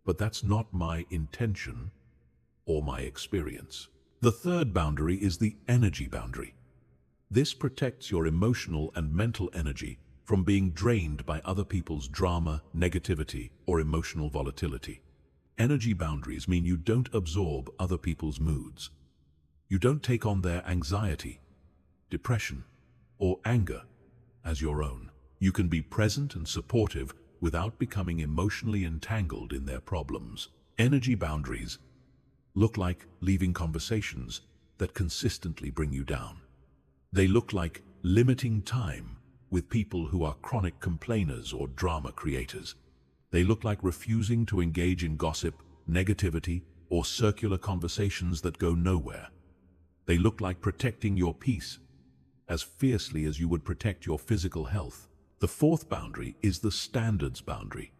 but that's not my intention or my experience. The third boundary is the energy boundary. This protects your emotional and mental energy from being drained by other people's drama, negativity, or emotional volatility. Energy boundaries mean you don't absorb other people's moods. You don't take on their anxiety, depression, or anger as your own. You can be present and supportive without becoming emotionally entangled in their problems. Energy boundaries look like leaving conversations that consistently bring you down. They look like limiting time with people who are chronic complainers or drama creators. They look like refusing to engage in gossip, negativity, or circular conversations that go nowhere. They look like protecting your peace as fiercely as you would protect your physical health. The fourth boundary is the standards boundary.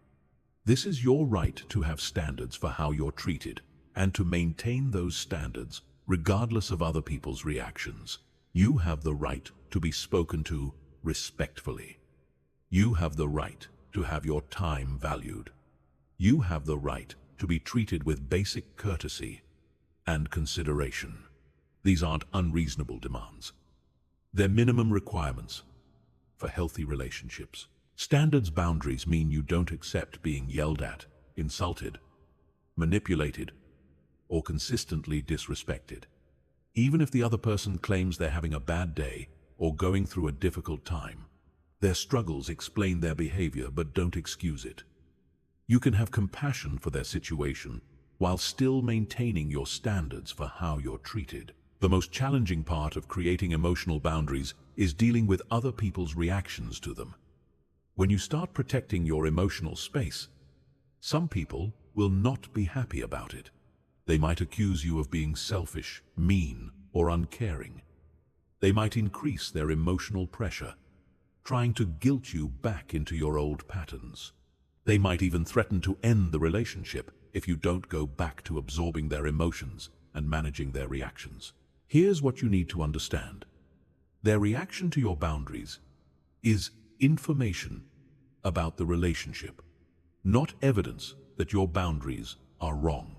This is your right to have standards for how you're treated and to maintain those standards regardless of other people's reactions. You have the right to be spoken to respectfully. You have the right to have your time valued. You have the right to be treated with basic courtesy and consideration. These aren't unreasonable demands. They're minimum requirements for healthy relationships. Standards boundaries mean you don't accept being yelled at, insulted, manipulated, or consistently disrespected. Even if the other person claims they're having a bad day or going through a difficult time, their struggles explain their behavior but don't excuse it. You can have compassion for their situation while still maintaining your standards for how you're treated. The most challenging part of creating emotional boundaries is dealing with other people's reactions to them. When you start protecting your emotional space, some people will not be happy about it. They might accuse you of being selfish, mean, or uncaring. They might increase their emotional pressure, trying to guilt you back into your old patterns. They might even threaten to end the relationship if you don't go back to absorbing their emotions and managing their reactions. Here's what you need to understand. Their reaction to your boundaries is information about the relationship, not evidence that your boundaries are wrong.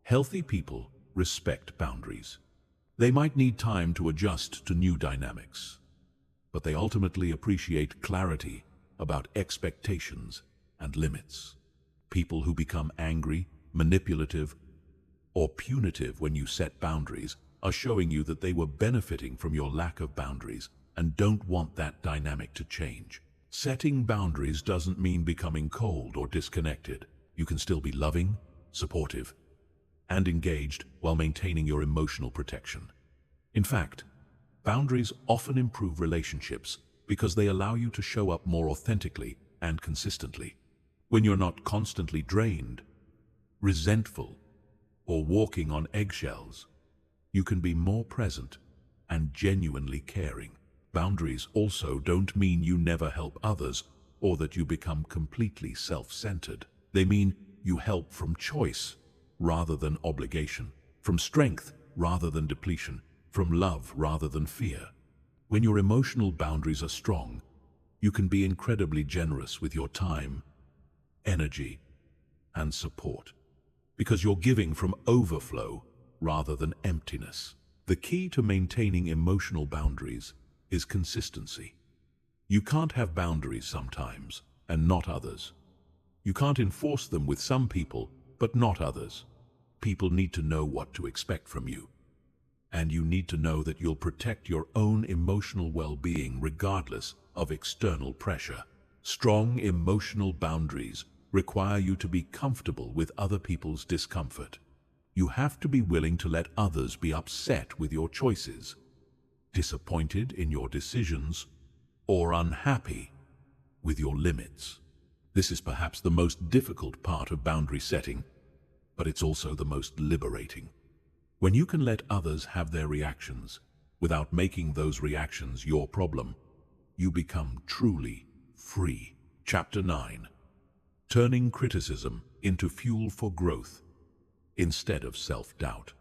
Healthy people respect boundaries. They might need time to adjust to new dynamics, but they ultimately appreciate clarity about expectations and limits. People who become angry, manipulative, or punitive when you set boundaries are showing you that they were benefiting from your lack of boundaries and don't want that dynamic to change. Setting boundaries doesn't mean becoming cold or disconnected. You can still be loving, supportive, and engaged while maintaining your emotional protection. In fact, boundaries often improve relationships because they allow you to show up more authentically and consistently. When you're not constantly drained, resentful, or walking on eggshells, you can be more present and genuinely caring. Boundaries also don't mean you never help others or that you become completely self-centered. They mean you help from choice rather than obligation, from strength rather than depletion, from love rather than fear. When your emotional boundaries are strong, you can be incredibly generous with your time, energy, and support, because you're giving from overflow rather than emptiness. The key to maintaining emotional boundaries is consistency. You can't have boundaries sometimes and not others. You can't enforce them with some people, but not others. People need to know what to expect from you. And you need to know that you'll protect your own emotional well-being regardless of external pressure. Strong emotional boundaries require you to be comfortable with other people's discomfort. You have to be willing to let others be upset with your choices, disappointed in your decisions, or unhappy with your limits. This is perhaps the most difficult part of boundary setting, but it's also the most liberating. When you can let others have their reactions without making those reactions your problem, you become truly free. Chapter 9. Turning criticism into fuel for growth instead of self-doubt.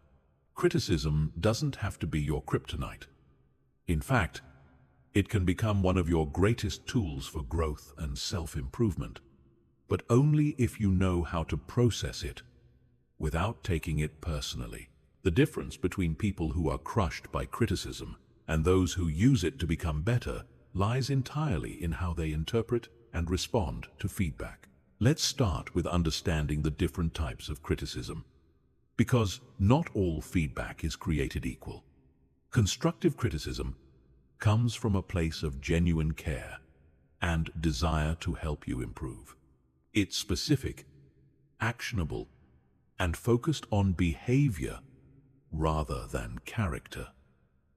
Criticism doesn't have to be your kryptonite. In fact, it can become one of your greatest tools for growth and self-improvement, but only if you know how to process it without taking it personally. The difference between people who are crushed by criticism and those who use it to become better lies entirely in how they interpret and respond to feedback. Let's start with understanding the different types of criticism, because not all feedback is created equal. Constructive criticism comes from a place of genuine care and desire to help you improve. It's specific, actionable, and focused on behavior rather than character.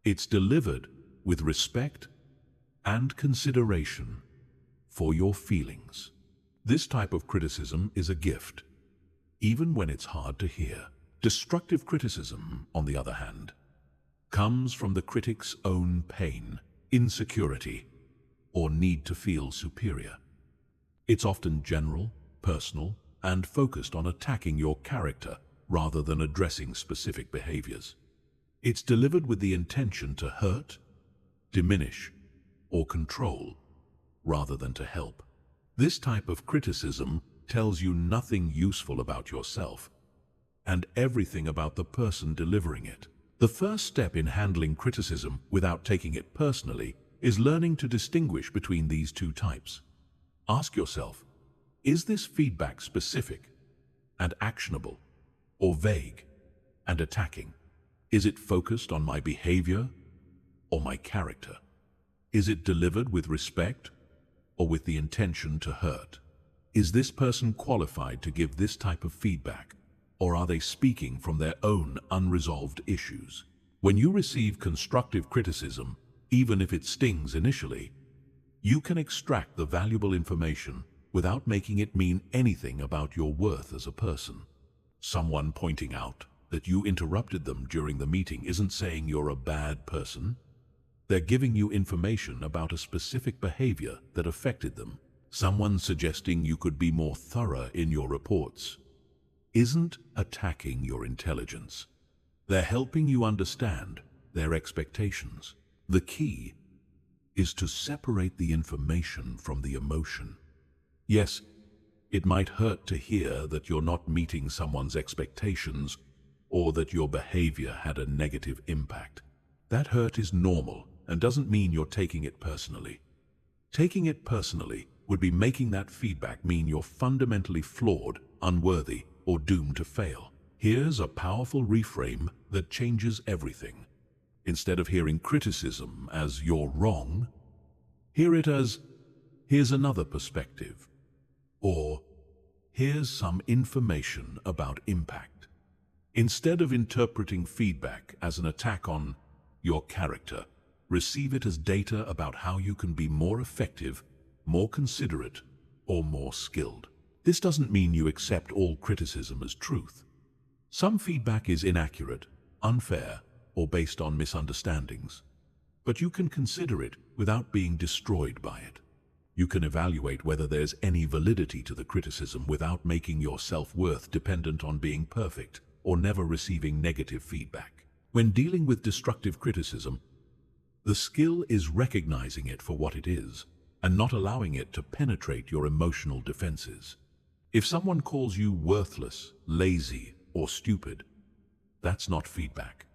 It's delivered with respect and consideration for your feelings. This type of criticism is a gift, even when it's hard to hear. Destructive criticism, on the other hand, comes from the critic's own pain, insecurity, or need to feel superior. It's often general, personal, and focused on attacking your character rather than addressing specific behaviors. It's delivered with the intention to hurt, diminish, or control, rather than to help. This type of criticism tells you nothing useful about yourself and everything about the person delivering it. The first step in handling criticism without taking it personally is learning to distinguish between these two types. Ask yourself, is this feedback specific and actionable, or vague and attacking? Is it focused on my behavior or my character? Is it delivered with respect or with the intention to hurt? Is this person qualified to give this type of feedback, or are they speaking from their own unresolved issues? When you receive constructive criticism, even if it stings initially, you can extract the valuable information without making it mean anything about your worth as a person. Someone pointing out that you interrupted them during the meeting isn't saying you're a bad person. They're giving you information about a specific behavior that affected them. Someone suggesting you could be more thorough in your reports isn't attacking your intelligence. They're helping you understand their expectations. The key is to separate the information from the emotion. Yes, it might hurt to hear that you're not meeting someone's expectations or that your behavior had a negative impact. That hurt is normal and doesn't mean you're taking it personally. Taking it personally would be making that feedback mean you're fundamentally flawed, unworthy, or doomed to fail. Here's a powerful reframe that changes everything. Instead of hearing criticism as "you're wrong," hear it as "here's another perspective," or "here's some information about impact." Instead of interpreting feedback as an attack on your character, receive it as data about how you can be more effective, more considerate, or more skilled. This doesn't mean you accept all criticism as truth. Some feedback is inaccurate, unfair, or based on misunderstandings. But you can consider it without being destroyed by it. You can evaluate whether there's any validity to the criticism without making your self-worth dependent on being perfect or never receiving negative feedback. When dealing with destructive criticism, the skill is recognizing it for what it is and not allowing it to penetrate your emotional defenses. If someone calls you worthless, lazy, or stupid, that's not feedback.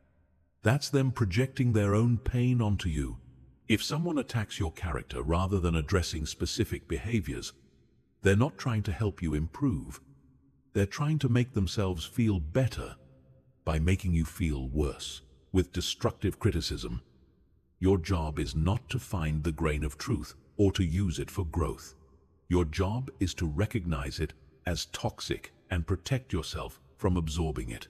That's them projecting their own pain onto you. If someone attacks your character rather than addressing specific behaviors, they're not trying to help you improve. They're trying to make themselves feel better by making you feel worse. With destructive criticism, your job is not to find the grain of truth or to use it for growth. Your job is to recognize it as toxic and protect yourself from absorbing it.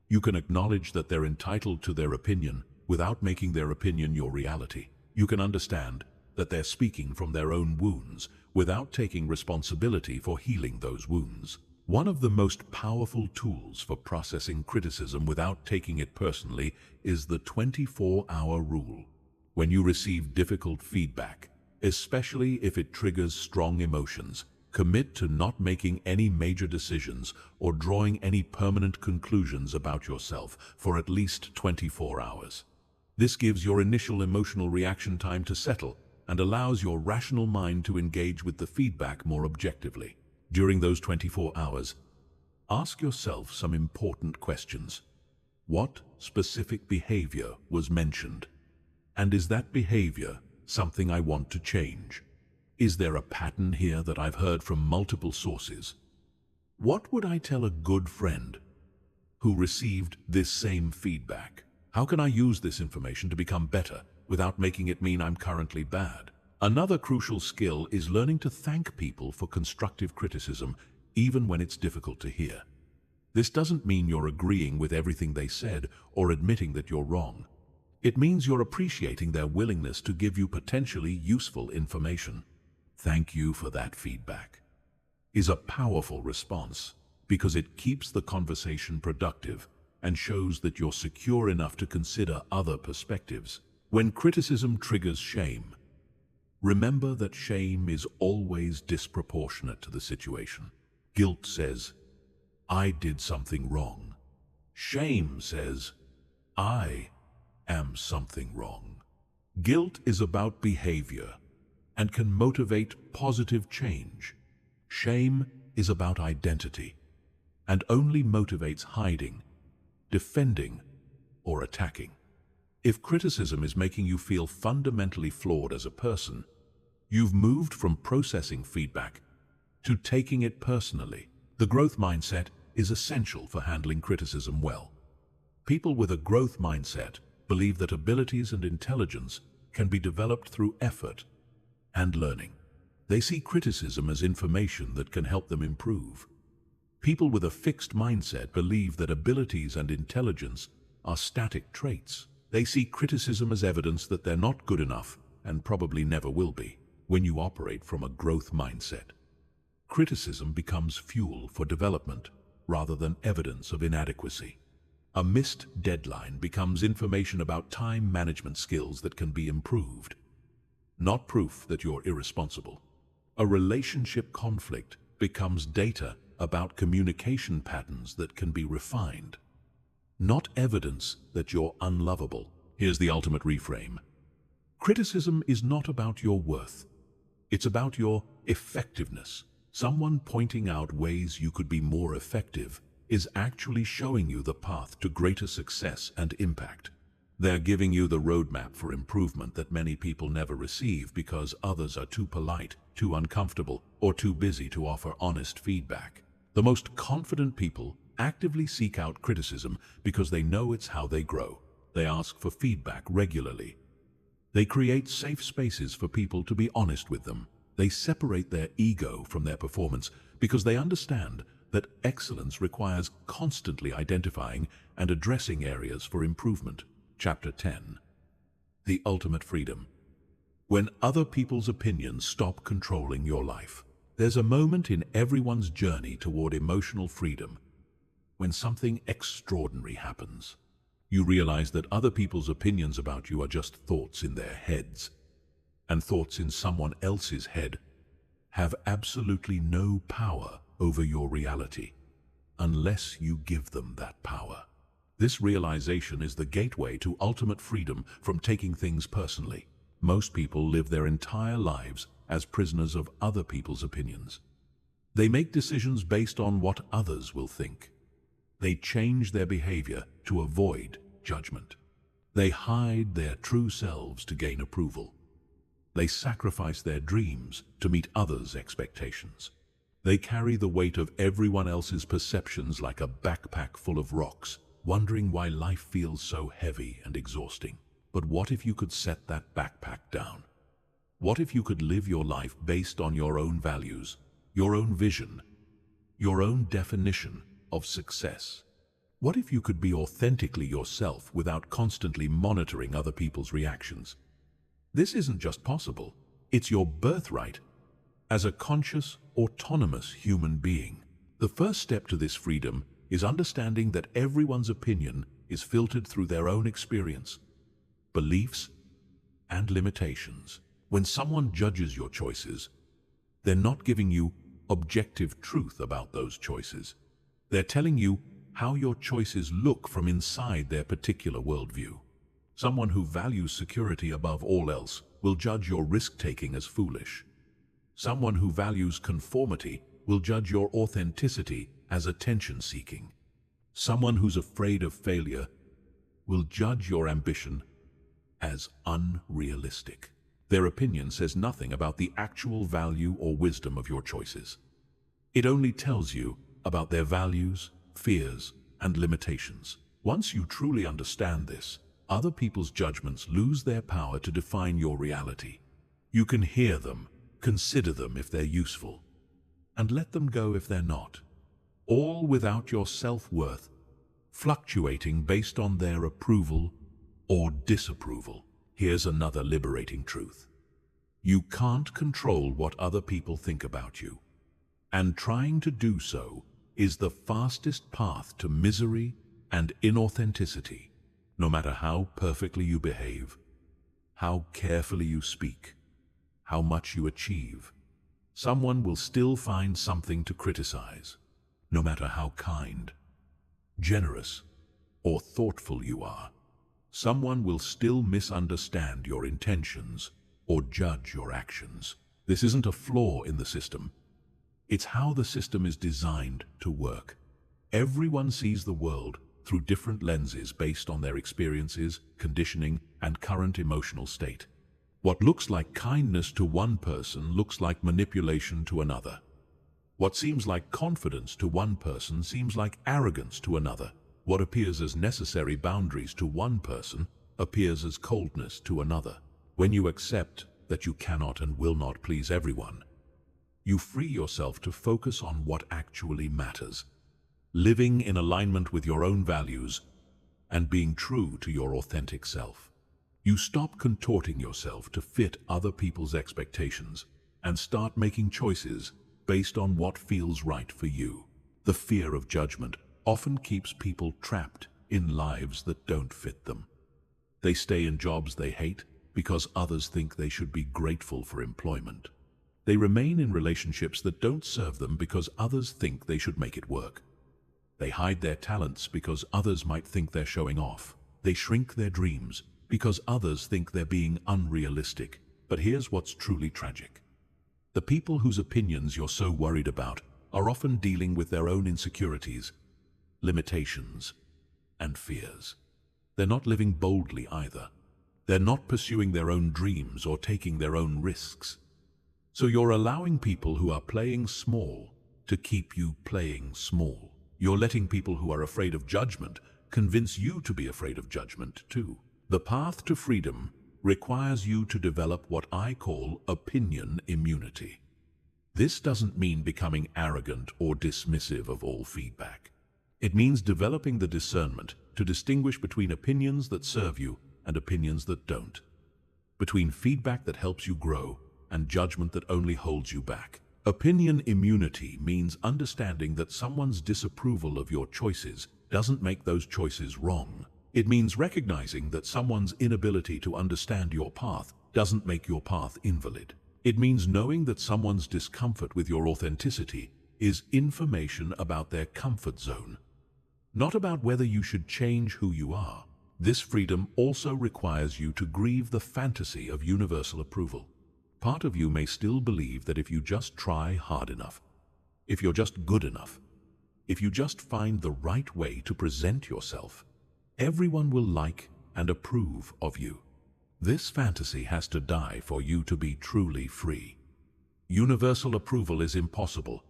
You can acknowledge that they're entitled to their opinion without making their opinion your reality. You can understand that they're speaking from their own wounds without taking responsibility for healing those wounds. One of the most powerful tools for processing criticism without taking it personally is the 24-hour rule. When you receive difficult feedback, especially if it triggers strong emotions, commit to not making any major decisions or drawing any permanent conclusions about yourself for at least 24 hours. This gives your initial emotional reaction time to settle and allows your rational mind to engage with the feedback more objectively. During those 24 hours, ask yourself some important questions. What specific behavior was mentioned? And is that behavior something I want to change? Is there a pattern here that I've heard from multiple sources? What would I tell a good friend who received this same feedback? How can I use this information to become better without making it mean I'm currently bad? Another crucial skill is learning to thank people for constructive criticism, even when it's difficult to hear. This doesn't mean you're agreeing with everything they said or admitting that you're wrong. It means you're appreciating their willingness to give you potentially useful information. "Thank you for that feedback" is a powerful response because it keeps the conversation productive and shows that you're secure enough to consider other perspectives. When criticism triggers shame, remember that shame is always disproportionate to the situation. Guilt says, "I did something wrong." Shame says, "I am something wrong." Guilt is about behavior and can motivate positive change. Shame is about identity and only motivates hiding, defending, or attacking. If criticism is making you feel fundamentally flawed as a person, you've moved from processing feedback to taking it personally. The growth mindset is essential for handling criticism well. People with a growth mindset believe that abilities and intelligence can be developed through effort and learning. They see criticism as information that can help them improve. People with a fixed mindset believe that abilities and intelligence are static traits. They see criticism as evidence that they're not good enough and probably never will be. When you operate from a growth mindset, criticism becomes fuel for development rather than evidence of inadequacy. A missed deadline becomes information about time management skills that can be improved, not proof that you're irresponsible. A relationship conflict becomes data about communication patterns that can be refined, not evidence that you're unlovable. Here's the ultimate reframe. Criticism is not about your worth. It's about your effectiveness. Someone pointing out ways you could be more effective is actually showing you the path to greater success and impact. They're giving you the roadmap for improvement that many people never receive because others are too polite, too uncomfortable, or too busy to offer honest feedback. The most confident people actively seek out criticism because they know it's how they grow. They ask for feedback regularly. They create safe spaces for people to be honest with them. They separate their ego from their performance because they understand that excellence requires constantly identifying and addressing areas for improvement. Chapter 10. The Ultimate Freedom. When other people's opinions stop controlling your life. There's a moment in everyone's journey toward emotional freedom when something extraordinary happens. You realize that other people's opinions about you are just thoughts in their heads, and thoughts in someone else's head have absolutely no power over your reality unless you give them that power. This realization is the gateway to ultimate freedom from taking things personally. Most people live their entire lives as prisoners of other people's opinions. They make decisions based on what others will think. They change their behavior to avoid judgment. They hide their true selves to gain approval. They sacrifice their dreams to meet others' expectations. They carry the weight of everyone else's perceptions like a backpack full of rocks, wondering why life feels so heavy and exhausting. But what if you could set that backpack down? What if you could live your life based on your own values, your own vision, your own definition of success? What if you could be authentically yourself without constantly monitoring other people's reactions? This isn't just possible, it's your birthright as a conscious, autonomous human being. The first step to this freedom is understanding that everyone's opinion is filtered through their own experience, beliefs, and limitations. When someone judges your choices, they're not giving you objective truth about those choices. They're telling you how your choices look from inside their particular worldview. Someone who values security above all else will judge your risk-taking as foolish. Someone who values conformity will judge your authenticity as attention-seeking. Someone who's afraid of failure will judge your ambition as unrealistic. Their opinion says nothing about the actual value or wisdom of your choices. It only tells you about their values, fears, and limitations. Once you truly understand this, other people's judgments lose their power to define your reality. You can hear them, consider them if they're useful, and let them go if they're not, all without your self-worth fluctuating based on their approval or disapproval. Here's another liberating truth. You can't control what other people think about you, and trying to do so is the fastest path to misery and inauthenticity. No matter how perfectly you behave, how carefully you speak, how much you achieve, someone will still find something to criticize. No matter how kind, generous, or thoughtful you are, someone will still misunderstand your intentions or judge your actions. This isn't a flaw in the system. It's how the system is designed to work. Everyone sees the world through different lenses based on their experiences, conditioning, and current emotional state. What looks like kindness to one person looks like manipulation to another. What seems like confidence to one person seems like arrogance to another. What appears as necessary boundaries to one person appears as coldness to another. When you accept that you cannot and will not please everyone, you free yourself to focus on what actually matters, living in alignment with your own values and being true to your authentic self. You stop contorting yourself to fit other people's expectations and start making choices based on what feels right for you. The fear of judgment often keeps people trapped in lives that don't fit them. They stay in jobs they hate because others think they should be grateful for employment. They remain in relationships that don't serve them because others think they should make it work. They hide their talents because others might think they're showing off. They shrink their dreams because others think they're being unrealistic. But here's what's truly tragic. The people whose opinions you're so worried about are often dealing with their own insecurities, limitations, and fears. They're not living boldly either. They're not pursuing their own dreams or taking their own risks. So you're allowing people who are playing small to keep you playing small. You're letting people who are afraid of judgment convince you to be afraid of judgment too. The path to freedom requires you to develop what I call opinion immunity. This doesn't mean becoming arrogant or dismissive of all feedback. It means developing the discernment to distinguish between opinions that serve you and opinions that don't, between feedback that helps you grow and judgment that only holds you back. Opinion immunity means understanding that someone's disapproval of your choices doesn't make those choices wrong. It means recognizing that someone's inability to understand your path doesn't make your path invalid. It means knowing that someone's discomfort with your authenticity is information about their comfort zone, not about whether you should change who you are. This freedom also requires you to grieve the fantasy of universal approval. Part of you may still believe that if you just try hard enough, if you're just good enough, if you just find the right way to present yourself, everyone will like and approve of you. This fantasy has to die for you to be truly free. Universal approval is impossible,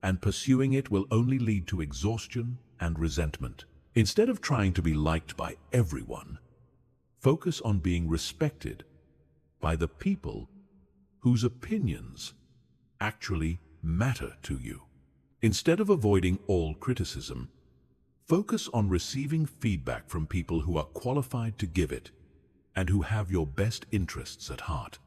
and pursuing it will only lead to exhaustion and resentment. Instead of trying to be liked by everyone, focus on being respected by the people whose opinions actually matter to you. Instead of avoiding all criticism, focus on receiving feedback from people who are qualified to give it and who have your best interests at heart.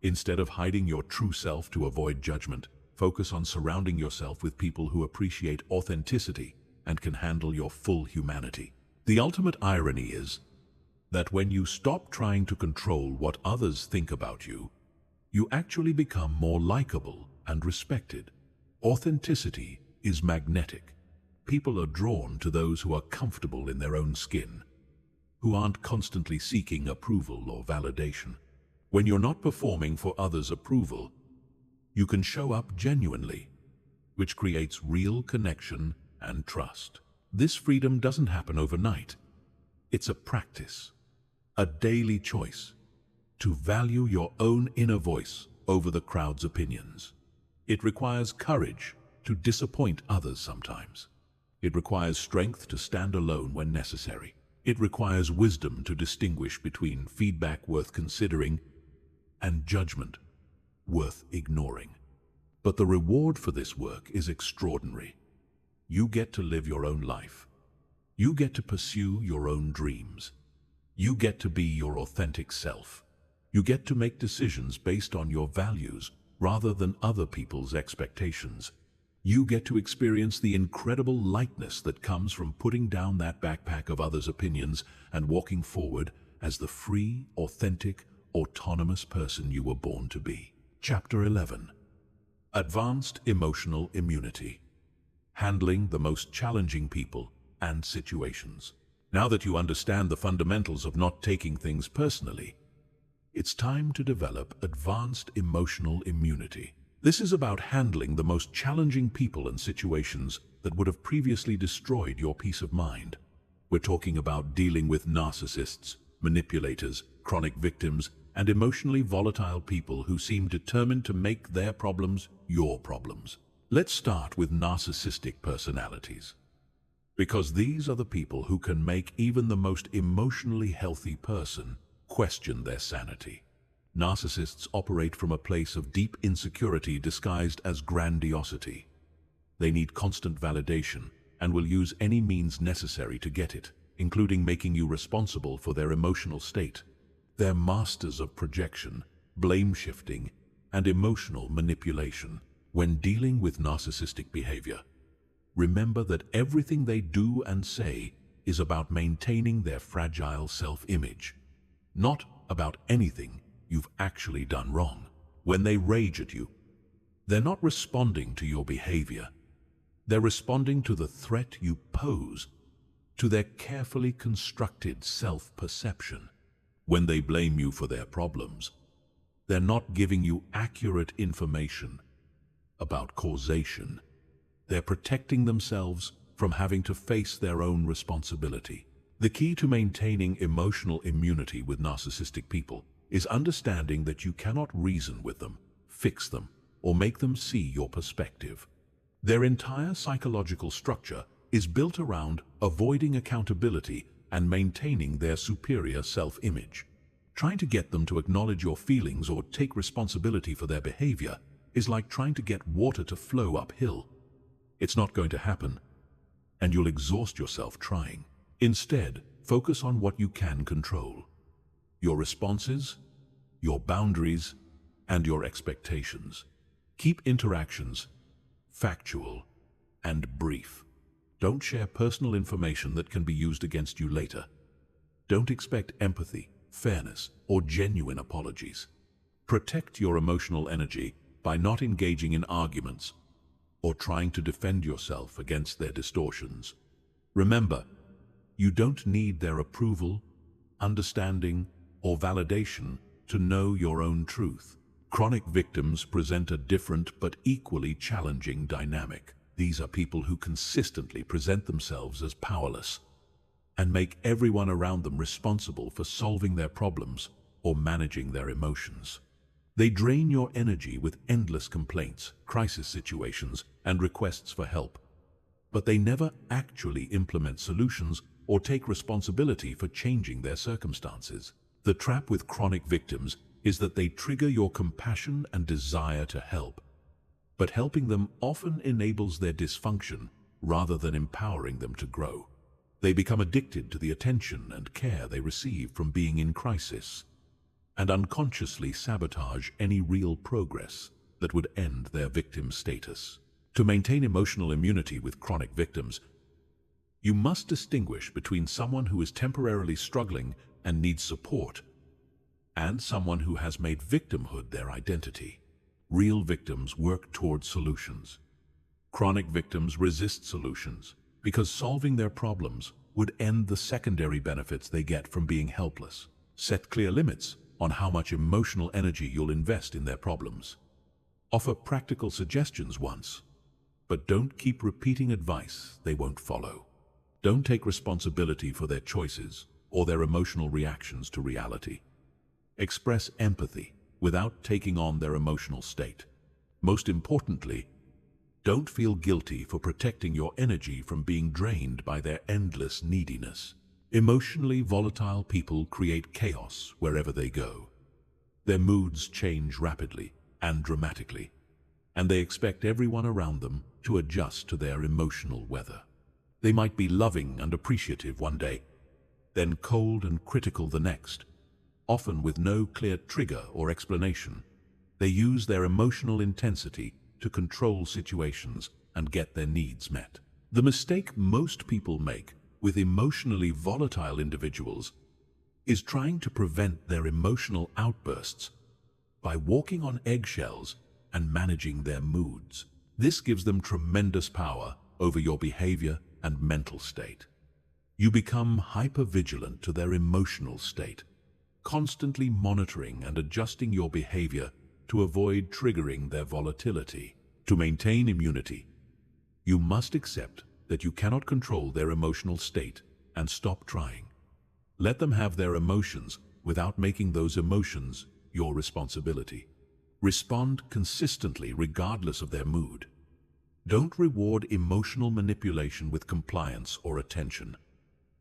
Instead of hiding your true self to avoid judgment, focus on surrounding yourself with people who appreciate authenticity and can handle your full humanity. The ultimate irony is that when you stop trying to control what others think about you, you actually become more likable and respected. Authenticity is magnetic. People are drawn to those who are comfortable in their own skin, who aren't constantly seeking approval or validation. When you're not performing for others' approval, you can show up genuinely, which creates real connection and trust. This freedom doesn't happen overnight. It's a practice, a daily choice to value your own inner voice over the crowd's opinions. It requires courage to disappoint others sometimes. It requires strength to stand alone when necessary. It requires wisdom to distinguish between feedback worth considering and judgment worth ignoring. But the reward for this work is extraordinary. You get to live your own life. You get to pursue your own dreams. You get to be your authentic self. You get to make decisions based on your values rather than other people's expectations. You get to experience the incredible lightness that comes from putting down that backpack of others' opinions and walking forward as the free, authentic, autonomous person you were born to be. Chapter 11. Advanced Emotional Immunity. Handling the most challenging people and situations. Now that you understand the fundamentals of not taking things personally, it's time to develop advanced emotional immunity. This is about handling the most challenging people and situations that would have previously destroyed your peace of mind. We're talking about dealing with narcissists, manipulators, chronic victims, and emotionally volatile people who seem determined to make their problems your problems. Let's start with narcissistic personalities, because these are the people who can make even the most emotionally healthy person question their sanity. Narcissists operate from a place of deep insecurity disguised as grandiosity. They need constant validation and will use any means necessary to get it, including making you responsible for their emotional state. They're masters of projection, blame shifting, and emotional manipulation. When dealing with narcissistic behavior, remember that everything they do and say is about maintaining their fragile self-image, not about anything you've actually done wrong. When they rage at you, they're not responding to your behavior. They're responding to the threat you pose to their carefully constructed self-perception. When they blame you for their problems, they're not giving you accurate information about causation. They're protecting themselves from having to face their own responsibility. The key to maintaining emotional immunity with narcissistic people is understanding that you cannot reason with them, fix them, or make them see your perspective. Their entire psychological structure is built around avoiding accountability and maintaining their superior self-image. Trying to get them to acknowledge your feelings or take responsibility for their behavior is like trying to get water to flow uphill. It's not going to happen, and you'll exhaust yourself trying. Instead, focus on what you can control: your responses, your boundaries, and your expectations. Keep interactions factual and brief. Don't share personal information that can be used against you later. Don't expect empathy, fairness, or genuine apologies. Protect your emotional energy by not engaging in arguments or trying to defend yourself against their distortions. Remember, you don't need their approval, understanding, or validation to know your own truth. Chronic victims present a different but equally challenging dynamic. These are people who consistently present themselves as powerless and make everyone around them responsible for solving their problems or managing their emotions. They drain your energy with endless complaints, crisis situations, and requests for help, but they never actually implement solutions or take responsibility for changing their circumstances. The trap with chronic victims is that they trigger your compassion and desire to help, but helping them often enables their dysfunction rather than empowering them to grow. They become addicted to the attention and care they receive from being in crisis, and unconsciously sabotage any real progress that would end their victim status. To maintain emotional immunity with chronic victims, you must distinguish between someone who is temporarily struggling and needs support and someone who has made victimhood their identity. Real victims work toward solutions. Chronic victims resist solutions because solving their problems would end the secondary benefits they get from being helpless. Set clear limits on how much emotional energy you'll invest in their problems. Offer practical suggestions once, but don't keep repeating advice they won't follow. Don't take responsibility for their choices or their emotional reactions to reality. Express empathy without taking on their emotional state. Most importantly, don't feel guilty for protecting your energy from being drained by their endless neediness. Emotionally volatile people create chaos wherever they go. Their moods change rapidly and dramatically, and they expect everyone around them to adjust to their emotional weather. They might be loving and appreciative one day, then cold and critical the next, often with no clear trigger or explanation. They use their emotional intensity to control situations and get their needs met. The mistake most people make with emotionally volatile individuals is trying to prevent their emotional outbursts by walking on eggshells and managing their moods. This gives them tremendous power over your behavior and mental state. You become hypervigilant to their emotional state, constantly monitoring and adjusting your behavior to avoid triggering their volatility. To maintain immunity, you must accept that you cannot control their emotional state and stop trying. Let them have their emotions without making those emotions your responsibility. Respond consistently regardless of their mood. Don't reward emotional manipulation with compliance or attention.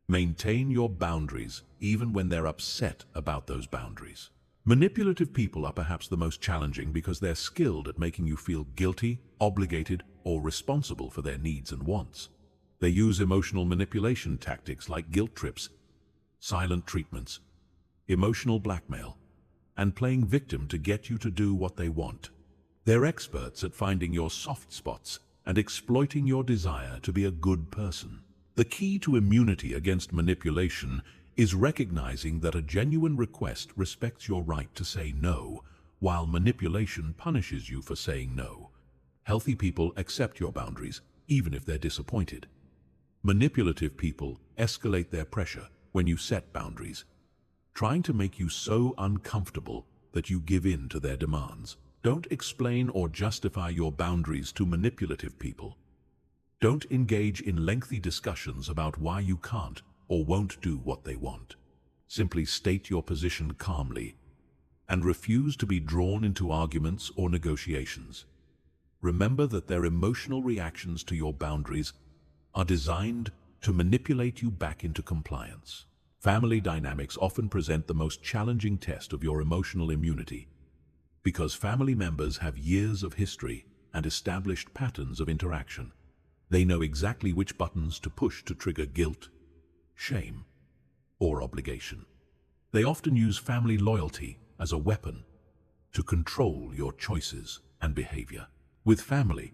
Maintain your boundaries even when they're upset about those boundaries. Manipulative people are perhaps the most challenging because they're skilled at making you feel guilty, obligated, or responsible for their needs and wants. They use emotional manipulation tactics like guilt trips, silent treatments, emotional blackmail, and playing victim to get you to do what they want. They're experts at finding your soft spots and exploiting your desire to be a good person. The key to immunity against manipulation is recognizing that a genuine request respects your right to say no, while manipulation punishes you for saying no. Healthy people accept your boundaries, even if they're disappointed. Manipulative people escalate their pressure when you set boundaries, trying to make you so uncomfortable that you give in to their demands. Don't explain or justify your boundaries to manipulative people. Don't engage in lengthy discussions about why you can't or won't do what they want. Simply state your position calmly and refuse to be drawn into arguments or negotiations. Remember that their emotional reactions to your boundaries are designed to manipulate you back into compliance. Family dynamics often present the most challenging test of your emotional immunity, because family members have years of history and established patterns of interaction. They know exactly which buttons to push to trigger guilt, shame, or obligation. They often use family loyalty as a weapon to control your choices and behavior. With family,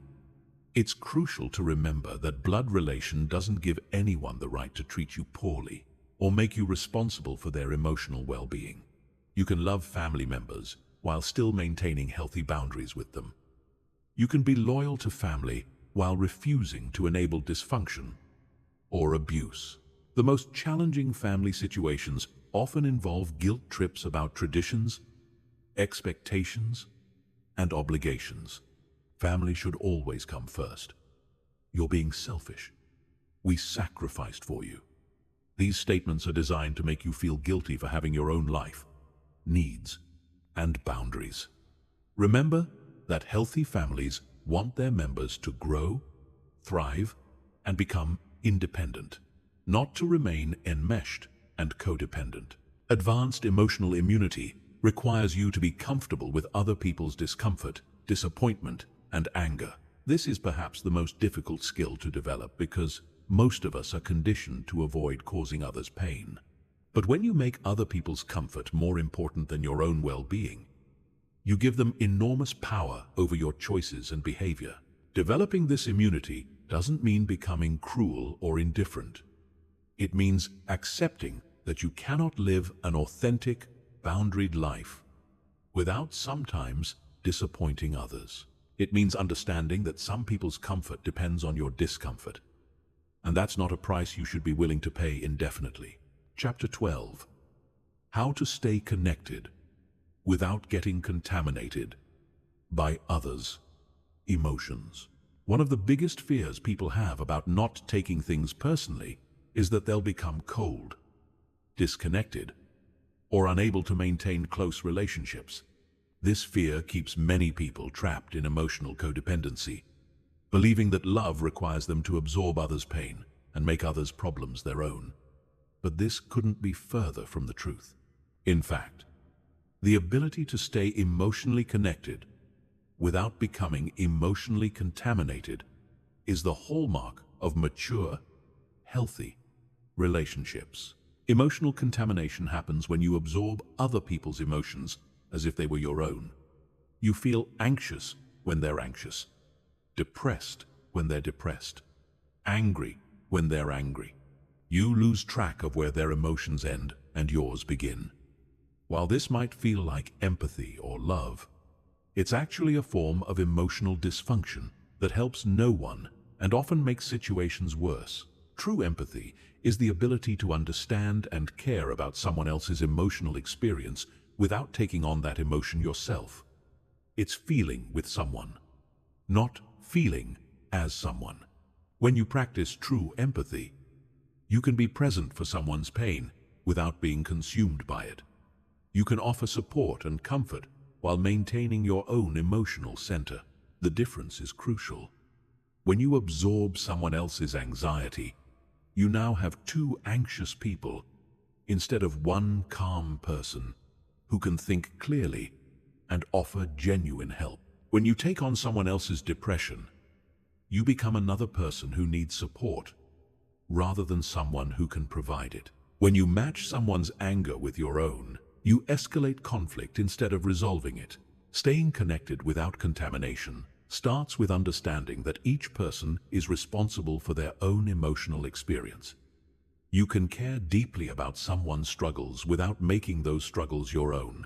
it's crucial to remember that blood relation doesn't give anyone the right to treat you poorly or make you responsible for their emotional well-being. You can love family members while still maintaining healthy boundaries with them. You can be loyal to family while refusing to enable dysfunction or abuse. The most challenging family situations often involve guilt trips about traditions, expectations, and obligations. Family should always come first. You're being selfish. We sacrificed for you. These statements are designed to make you feel guilty for having your own life, needs, and boundaries. Remember that healthy families want their members to grow, thrive, and become independent, not to remain enmeshed and codependent. Advanced emotional immunity requires you to be comfortable with other people's discomfort, disappointment, and anger. This is perhaps the most difficult skill to develop because most of us are conditioned to avoid causing others pain. But when you make other people's comfort more important than your own well-being, you give them enormous power over your choices and behavior. Developing this immunity doesn't mean becoming cruel or indifferent. It means accepting that you cannot live an authentic, boundaried life without sometimes disappointing others. It means understanding that some people's comfort depends on your discomfort, and that's not a price you should be willing to pay indefinitely. Chapter 12. How to stay connected without getting contaminated by others' emotions. One of the biggest fears people have about not taking things personally is that they'll become cold, disconnected, or unable to maintain close relationships. This fear keeps many people trapped in emotional codependency, believing that love requires them to absorb others' pain and make others' problems their own. But this couldn't be further from the truth. In fact, the ability to stay emotionally connected without becoming emotionally contaminated is the hallmark of mature, healthy relationships. Emotional contamination happens when you absorb other people's emotions as if they were your own. You feel anxious when they're anxious, depressed when they're depressed, angry when they're angry. You lose track of where their emotions end and yours begin. While this might feel like empathy or love, it's actually a form of emotional dysfunction that helps no one and often makes situations worse. True empathy is the ability to understand and care about someone else's emotional experience without taking on that emotion yourself. It's feeling with someone, not feeling as someone. When you practice true empathy, you can be present for someone's pain without being consumed by it. You can offer support and comfort while maintaining your own emotional center. The difference is crucial. When you absorb someone else's anxiety, you now have two anxious people instead of one calm person who can think clearly and offer genuine help. When you take on someone else's depression, you become another person who needs support rather than someone who can provide it. When you match someone's anger with your own, you escalate conflict instead of resolving it. Staying connected without contamination starts with understanding that each person is responsible for their own emotional experience. You can care deeply about someone's struggles without making those struggles your own.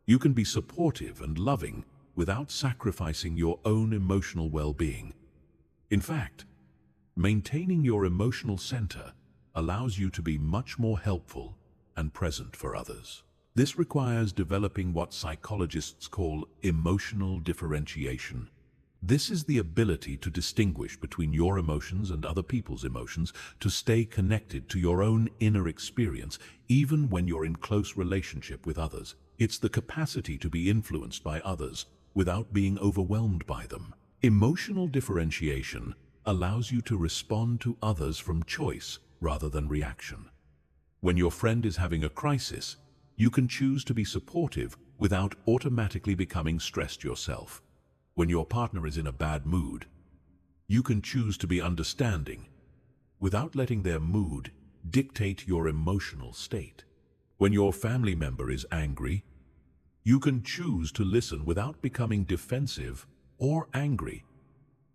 You can be supportive and loving without sacrificing your own emotional well-being. In fact, maintaining your emotional center allows you to be much more helpful and present for others. This requires developing what psychologists call emotional differentiation. This is the ability to distinguish between your emotions and other people's emotions, to stay connected to your own inner experience, even when you're in close relationship with others. It's the capacity to be influenced by others without being overwhelmed by them. Emotional differentiation allows you to respond to others from choice rather than reaction. When your friend is having a crisis, you can choose to be supportive without automatically becoming stressed yourself. When your partner is in a bad mood, you can choose to be understanding without letting their mood dictate your emotional state. When your family member is angry, you can choose to listen without becoming defensive or angry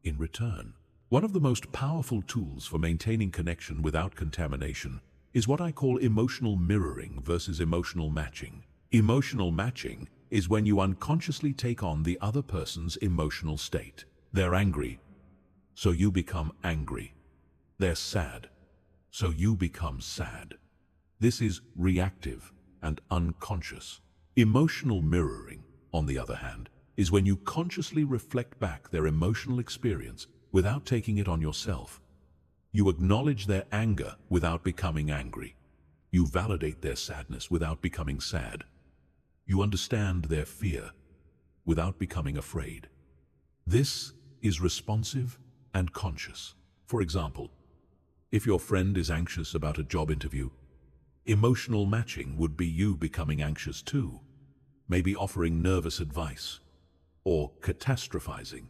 in return. One of the most powerful tools for maintaining connection without contamination is what I call emotional mirroring versus emotional matching. Emotional matching is when you unconsciously take on the other person's emotional state. They're angry, so you become angry. They're sad, so you become sad. This is reactive and unconscious. Emotional mirroring, on the other hand, is when you consciously reflect back their emotional experience without taking it on yourself. You acknowledge their anger without becoming angry. You validate their sadness without becoming sad. You understand their fear without becoming afraid. This is responsive and conscious. For example, if your friend is anxious about a job interview, emotional matching would be you becoming anxious too, maybe offering nervous advice or catastrophizing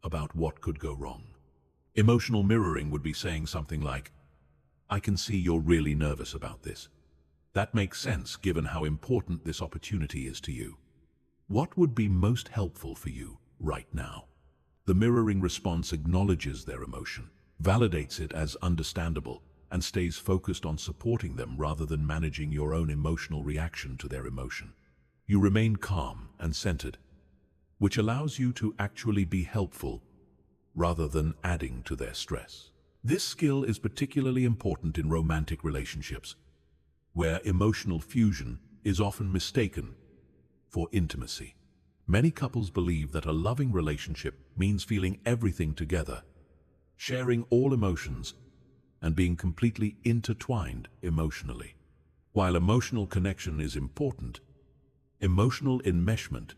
about what could go wrong. Emotional mirroring would be saying something like, "I can see you're really nervous about this. That makes sense given how important this opportunity is to you. What would be most helpful for you right now?" The mirroring response acknowledges their emotion, validates it as understandable, and stays focused on supporting them rather than managing your own emotional reaction to their emotion. You remain calm and centered, which allows you to actually be helpful rather than adding to their stress. This skill is particularly important in romantic relationships, where emotional fusion is often mistaken for intimacy. Many couples believe that a loving relationship means feeling everything together, sharing all emotions, and being completely intertwined emotionally. While emotional connection is important, emotional enmeshment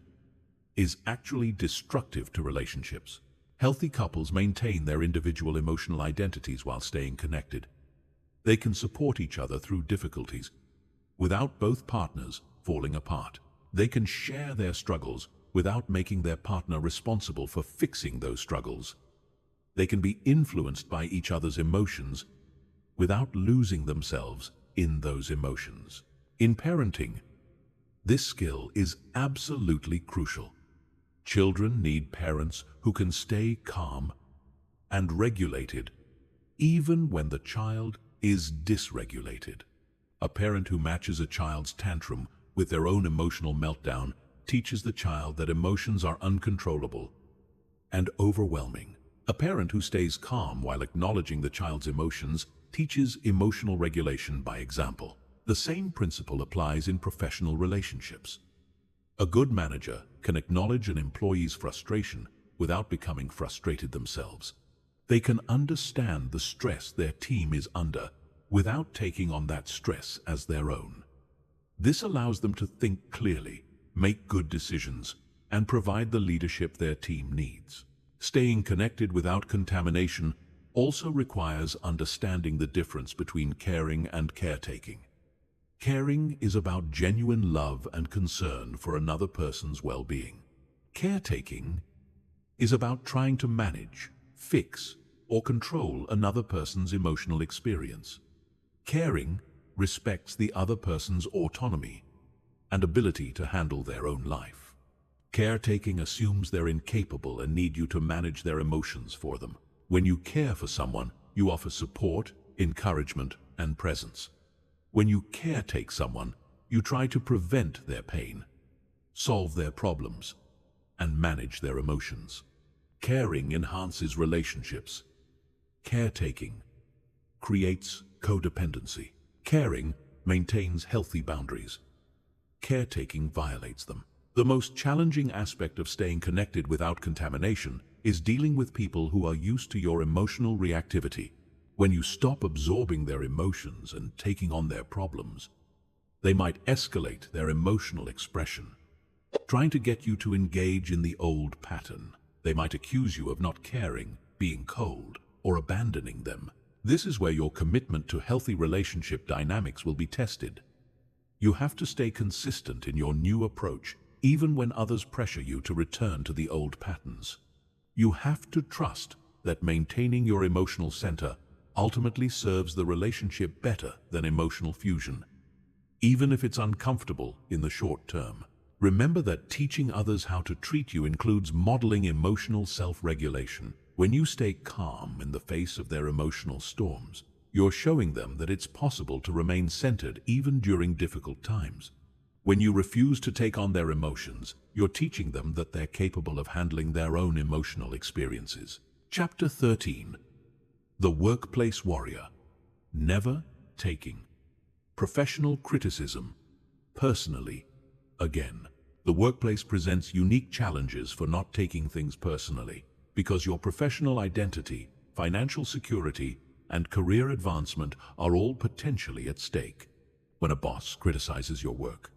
is actually destructive to relationships. Healthy couples maintain their individual emotional identities while staying connected. They can support each other through difficulties without both partners falling apart. They can share their struggles without making their partner responsible for fixing those struggles. They can be influenced by each other's emotions without losing themselves in those emotions. In parenting, this skill is absolutely crucial. Children need parents who can stay calm and regulated even when the child is dysregulated. A parent who matches a child's tantrum with their own emotional meltdown teaches the child that emotions are uncontrollable and overwhelming. A parent who stays calm while acknowledging the child's emotions teaches emotional regulation by example. The same principle applies in professional relationships. A good manager can acknowledge an employee's frustration without becoming frustrated themselves. They can understand the stress their team is under without taking on that stress as their own. This allows them to think clearly, make good decisions, and provide the leadership their team needs. Staying connected without contamination also requires understanding the difference between caring and caretaking. Caring is about genuine love and concern for another person's well-being. Caretaking is about trying to manage, fix, or control another person's emotional experience. Caring respects the other person's autonomy and ability to handle their own life. Caretaking assumes they're incapable and need you to manage their emotions for them. When you care for someone, you offer support, encouragement, and presence. When you caretake someone, you try to prevent their pain, solve their problems, and manage their emotions. Caring enhances relationships. Caretaking creates codependency. Caring maintains healthy boundaries. Caretaking violates them. The most challenging aspect of staying connected without contamination is dealing with people who are used to your emotional reactivity. When you stop absorbing their emotions and taking on their problems, they might escalate their emotional expression, trying to get you to engage in the old pattern. They might accuse you of not caring, being cold, or abandoning them. This is where your commitment to healthy relationship dynamics will be tested. You have to stay consistent in your new approach, even when others pressure you to return to the old patterns. You have to trust that maintaining your emotional center ultimately serves the relationship better than emotional fusion, even if it's uncomfortable in the short term. Remember that teaching others how to treat you includes modeling emotional self-regulation. When you stay calm in the face of their emotional storms, you're showing them that it's possible to remain centered even during difficult times. When you refuse to take on their emotions, you're teaching them that they're capable of handling their own emotional experiences. Chapter 13. The Workplace Warrior. Never taking professional criticism personally again. The workplace presents unique challenges for not taking things personally, because your professional identity, financial security, and career advancement are all potentially at stake. When a boss criticizes your work,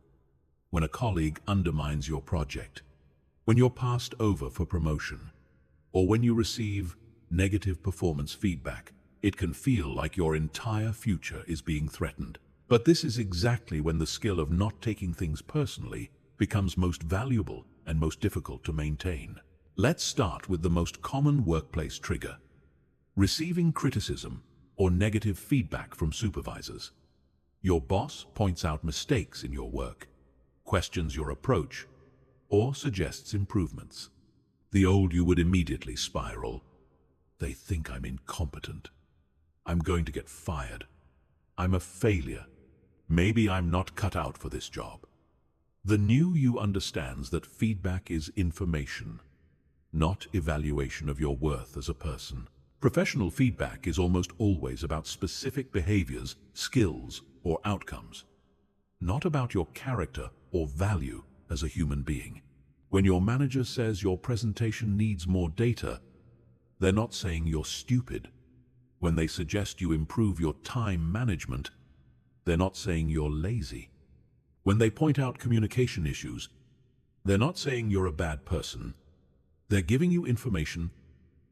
when a colleague undermines your project, when you're passed over for promotion, or when you receive negative performance feedback, it can feel like your entire future is being threatened. But this is exactly when the skill of not taking things personally becomes most valuable and most difficult to maintain. Let's start with the most common workplace trigger: receiving criticism or negative feedback from supervisors. Your boss points out mistakes in your work, questions your approach, or suggests improvements. The old you would immediately spiral. They think I'm incompetent. I'm going to get fired. I'm a failure. Maybe I'm not cut out for this job. The new you understands that feedback is information, not evaluation of your worth as a person. Professional feedback is almost always about specific behaviors, skills, or outcomes, not about your character or value as a human being. When your manager says your presentation needs more data, they're not saying you're stupid. When they suggest you improve your time management, they're not saying you're lazy. When they point out communication issues, they're not saying you're a bad person. They're giving you information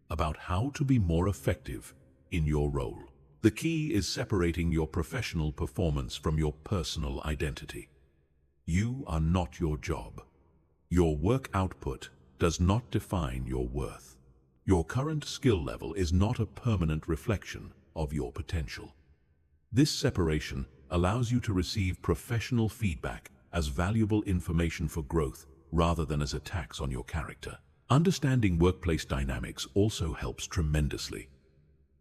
about how to be more effective in your role. The key is separating your professional performance from your personal identity. You are not your job. Your work output does not define your worth. Your current skill level is not a permanent reflection of your potential. This separation allows you to receive professional feedback as valuable information for growth rather than as attacks on your character. Understanding workplace dynamics also helps tremendously.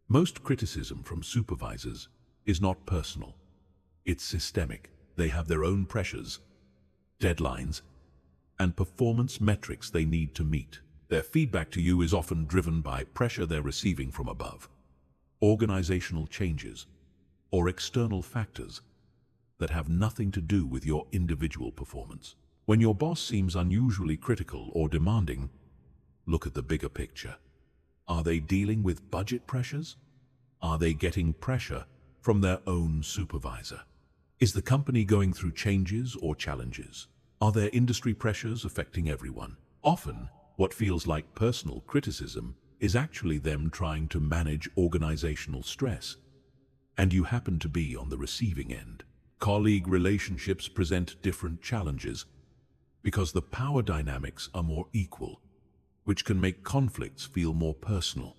Most criticism from supervisors is not personal. It's systemic. They have their own pressures, deadlines, and performance metrics they need to meet. Their feedback to you is often driven by pressure they're receiving from above, organizational changes, or external factors that have nothing to do with your individual performance. When your boss seems unusually critical or demanding, look at the bigger picture. Are they dealing with budget pressures? Are they getting pressure from their own supervisor? Is the company going through changes or challenges? Are there industry pressures affecting everyone? Often, what feels like personal criticism is actually them trying to manage organizational stress, and you happen to be on the receiving end. Colleague relationships present different challenges because the power dynamics are more equal, which can make conflicts feel more personal.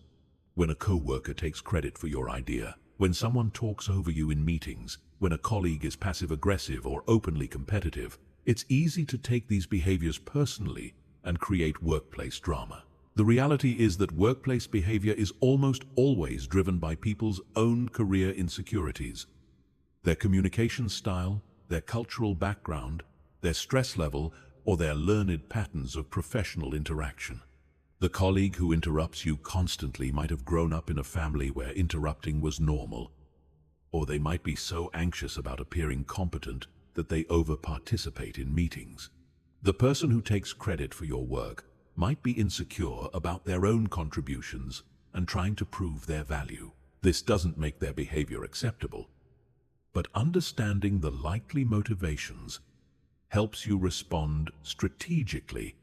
When a coworker takes credit for your idea, when someone talks over you in meetings, when a colleague is passive-aggressive or openly competitive, it's easy to take these behaviors personally and create workplace drama. The reality is that workplace behavior is almost always driven by people's own career insecurities, their communication style, their cultural background, their stress level, or their learned patterns of professional interaction. The colleague who interrupts you constantly might have grown up in a family where interrupting was normal, or they might be so anxious about appearing competent that they over-participate in meetings. The person who takes credit for your work might be insecure about their own contributions and trying to prove their value. This doesn't make their behavior acceptable, but understanding the likely motivations helps you respond strategically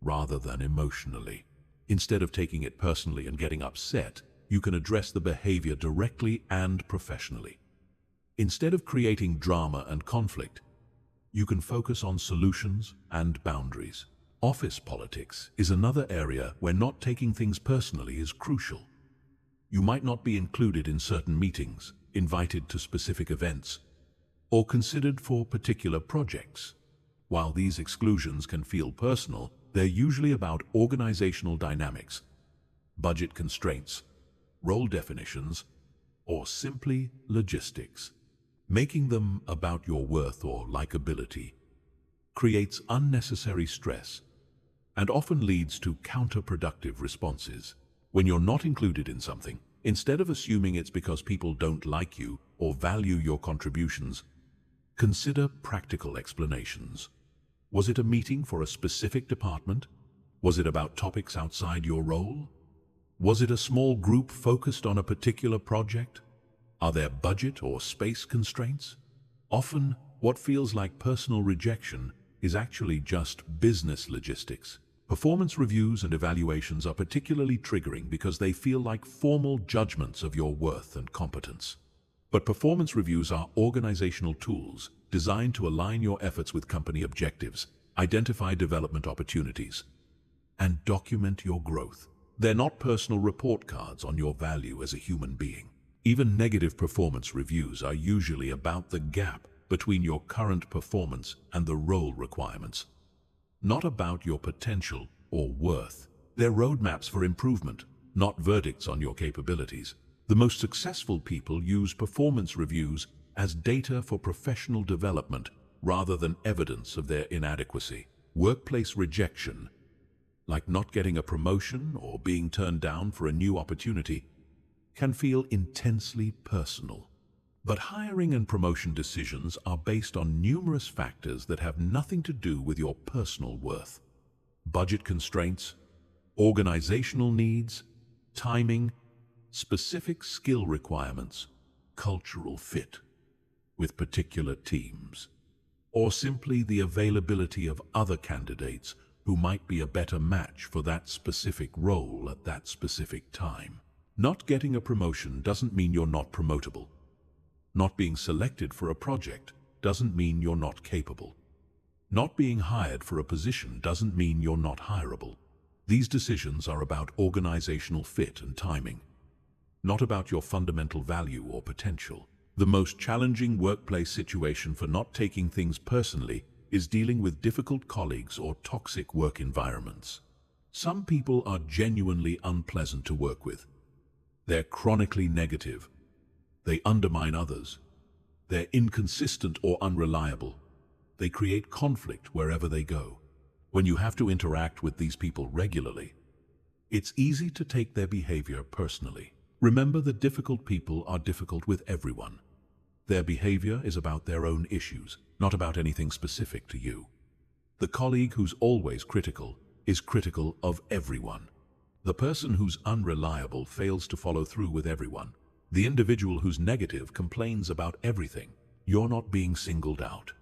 rather than emotionally. Instead of taking it personally and getting upset, you can address the behavior directly and professionally. Instead of creating drama and conflict, you can focus on solutions and boundaries. Office politics is another area where not taking things personally is crucial. You might not be included in certain meetings, invited to specific events, or considered for particular projects. While these exclusions can feel personal, they're usually about organizational dynamics, budget constraints, role definitions, or simply logistics. Making them about your worth or likability creates unnecessary stress and often leads to counterproductive responses. When you're not included in something, instead of assuming it's because people don't like you or value your contributions, consider practical explanations. Was it a meeting for a specific department? Was it about topics outside your role? Was it a small group focused on a particular project? Are there budget or space constraints? Often, what feels like personal rejection is actually just business logistics. Performance reviews and evaluations are particularly triggering because they feel like formal judgments of your worth and competence. But performance reviews are organizational tools designed to align your efforts with company objectives, identify development opportunities, and document your growth. They're not personal report cards on your value as a human being. Even negative performance reviews are usually about the gap between your current performance and the role requirements, not about your potential or worth. They're roadmaps for improvement, not verdicts on your capabilities. The most successful people use performance reviews as data for professional development rather than evidence of their inadequacy. Workplace rejection, like not getting a promotion or being turned down for a new opportunity, can feel intensely personal. But hiring and promotion decisions are based on numerous factors that have nothing to do with your personal worth. Budget constraints, organizational needs, timing, specific skill requirements, cultural fit with particular teams, or simply the availability of other candidates who might be a better match for that specific role at that specific time. Not getting a promotion doesn't mean you're not promotable. Not being selected for a project doesn't mean you're not capable. Not being hired for a position doesn't mean you're not hireable. These decisions are about organizational fit and timing, not about your fundamental value or potential. The most challenging workplace situation for not taking things personally is dealing with difficult colleagues or toxic work environments. Some people are genuinely unpleasant to work with. They're chronically negative. They undermine others. They're inconsistent or unreliable. They create conflict wherever they go. When you have to interact with these people regularly, it's easy to take their behavior personally. Remember that difficult people are difficult with everyone. Their behavior is about their own issues, not about anything specific to you. The colleague who's always critical is critical of everyone. The person who's unreliable fails to follow through with everyone. The individual who's negative complains about everything. You're not being singled out.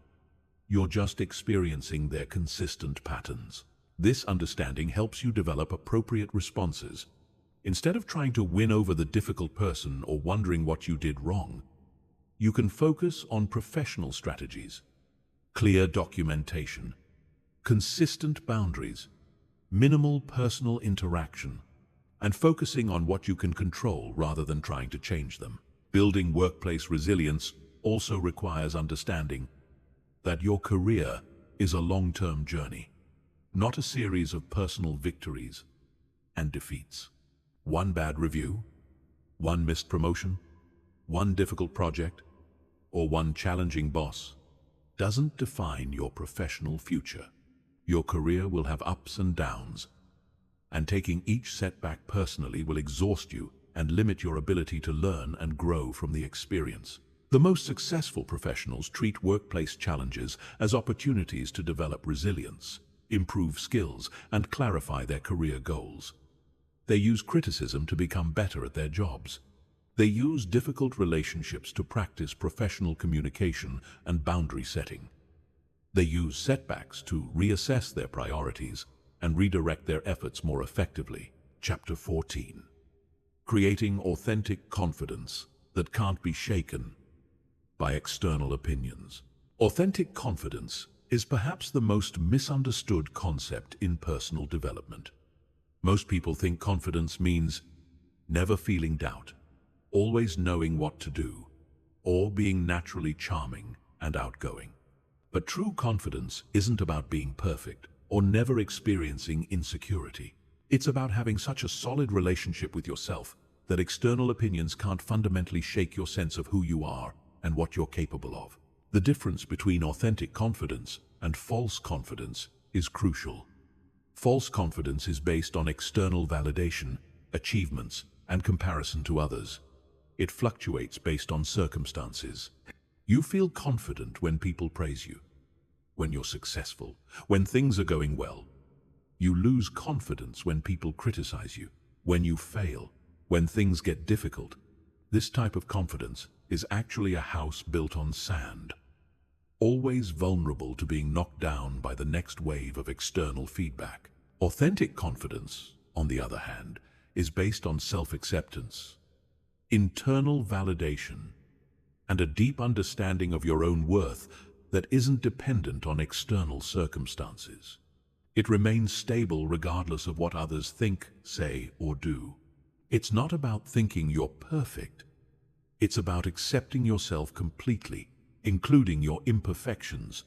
You're just experiencing their consistent patterns. This understanding helps you develop appropriate responses. Instead of trying to win over the difficult person or wondering what you did wrong, you can focus on professional strategies, clear documentation, consistent boundaries, minimal personal interaction, and focusing on what you can control rather than trying to change them. Building workplace resilience also requires understanding that your career is a long-term journey. not a series of personal victories and defeats. One bad review, one missed promotion, one difficult project, or one challenging boss doesn't define your professional future. Your career will have ups and downs, and taking each setback personally will exhaust you and limit your ability to learn and grow from the experience. The most successful professionals treat workplace challenges as opportunities to develop resilience, improve skills, and clarify their career goals. They use criticism to become better at their jobs. They use difficult relationships to practice professional communication and boundary setting. They use setbacks to reassess their priorities and redirect their efforts more effectively. Chapter 14. Creating authentic confidence that can't be shaken by external opinions. Authentic confidence is perhaps the most misunderstood concept in personal development. Most people think confidence means never feeling doubt, always knowing what to do, or being naturally charming and outgoing. But true confidence isn't about being perfect or never experiencing insecurity. It's about having such a solid relationship with yourself that external opinions can't fundamentally shake your sense of who you are and what you're capable of. The difference between authentic confidence and false confidence is crucial. False confidence is based on external validation, achievements, and comparison to others. It fluctuates based on circumstances. You feel confident when people praise you, when you're successful, when things are going well. You lose confidence when people criticize you, when you fail, when things get difficult. This type of confidence is actually a house built on sand, always vulnerable to being knocked down by the next wave of external feedback. Authentic confidence, on the other hand, is based on self-acceptance, internal validation, and a deep understanding of your own worth that isn't dependent on external circumstances. It remains stable regardless of what others think, say, or do. It's not about thinking you're perfect. It's about accepting yourself completely, including your imperfections,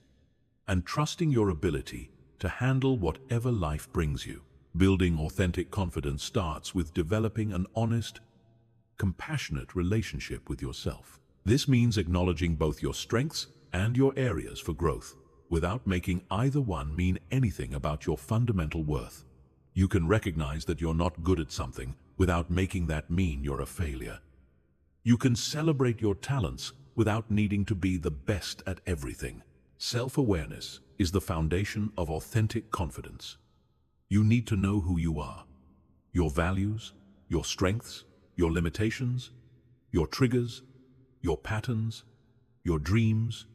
and trusting your ability to handle whatever life brings you. Building authentic confidence starts with developing an honest, compassionate relationship with yourself. This means acknowledging both your strengths and your areas for growth, without making either one mean anything about your fundamental worth. You can recognize that you're not good at something without making that mean you're a failure. You can celebrate your talents without needing to be the best at everything. Self-awareness is the foundation of authentic confidence. You need to know who you are, your values, your strengths, your limitations, your triggers, your patterns, your dreams,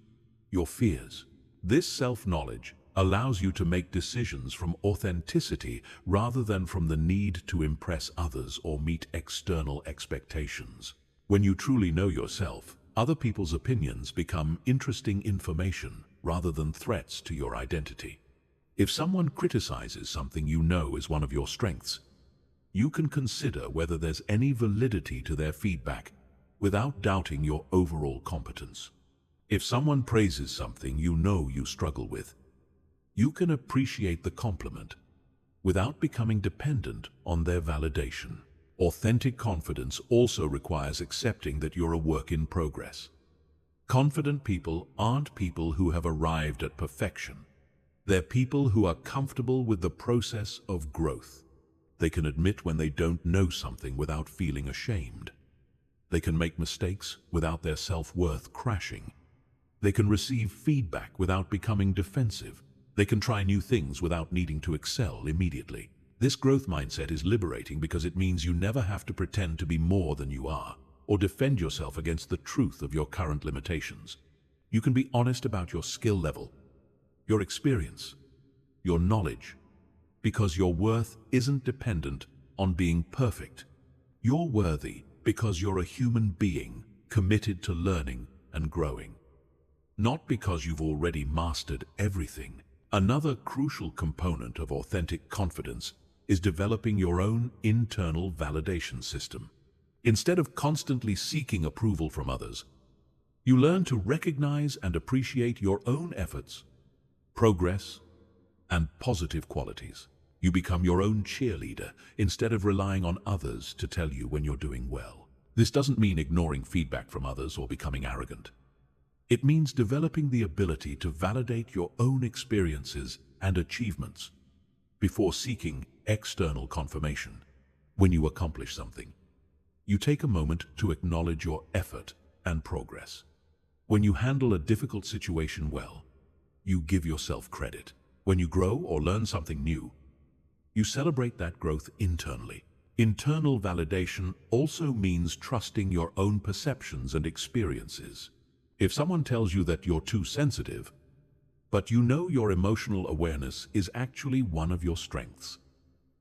your fears. This self-knowledge allows you to make decisions from authenticity rather than from the need to impress others or meet external expectations. When you truly know yourself, other people's opinions become interesting information rather than threats to your identity. If someone criticizes something you know is one of your strengths, you can consider whether there's any validity to their feedback without doubting your overall competence. If someone praises something you know you struggle with, you can appreciate the compliment without becoming dependent on their validation. Authentic confidence also requires accepting that you're a work in progress. Confident people aren't people who have arrived at perfection. They're people who are comfortable with the process of growth. They can admit when they don't know something without feeling ashamed. They can make mistakes without their self-worth crashing. They can receive feedback without becoming defensive. They can try new things without needing to excel immediately. This growth mindset is liberating because it means you never have to pretend to be more than you are, or defend yourself against the truth of your current limitations. You can be honest about your skill level, your experience, your knowledge, because your worth isn't dependent on being perfect. You're worthy because you're a human being committed to learning and growing, not because you've already mastered everything. Another crucial component of authentic confidence is developing your own internal validation system. Instead of constantly seeking approval from others, you learn to recognize and appreciate your own efforts, progress, and positive qualities. You become your own cheerleader instead of relying on others to tell you when you're doing well. This doesn't mean ignoring feedback from others or becoming arrogant. It means developing the ability to validate your own experiences and achievements before seeking external confirmation. When you accomplish something, you take a moment to acknowledge your effort and progress. When you handle a difficult situation well, you give yourself credit. When you grow or learn something new, you celebrate that growth internally. Internal validation also means trusting your own perceptions and experiences. If someone tells you that you're too sensitive, but you know your emotional awareness is actually one of your strengths,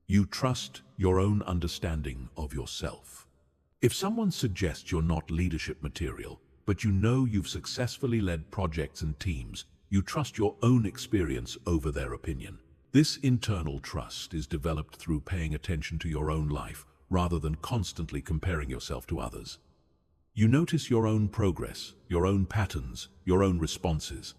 you trust your own understanding of yourself. If someone suggests you're not leadership material, but you know you've successfully led projects and teams, you trust your own experience over their opinion. This internal trust is developed through paying attention to your own life rather than constantly comparing yourself to others. You notice your own progress, your own patterns, your own responses.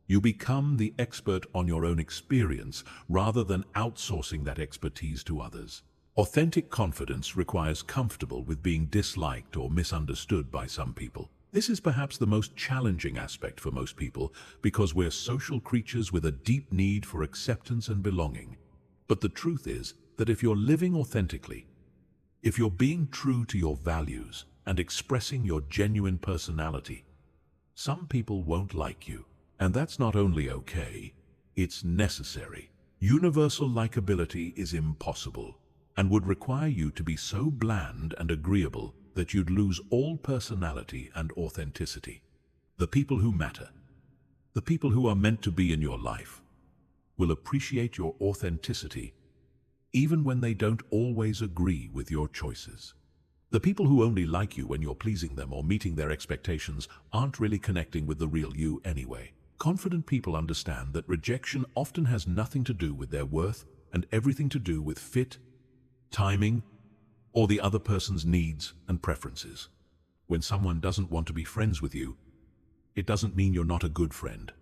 You become the expert on your own experience rather than outsourcing that expertise to others. Authentic confidence requires comfortable with being disliked or misunderstood by some people. This is perhaps the most challenging aspect for most people because we're social creatures with a deep need for acceptance and belonging. But the truth is that if you're living authentically, if you're being true to your values and expressing your genuine personality, some people won't like you. And that's not only okay, it's necessary. Universal likability is impossible and would require you to be so bland and agreeable that you'd lose all personality and authenticity. The people who matter, the people who are meant to be in your life, will appreciate your authenticity even when they don't always agree with your choices. The people who only like you when you're pleasing them or meeting their expectations aren't really connecting with the real you anyway. Confident people understand that rejection often has nothing to do with their worth and everything to do with fit, timing, or the other person's needs and preferences. When someone doesn't want to be friends with you, it doesn't mean you're not a good friend.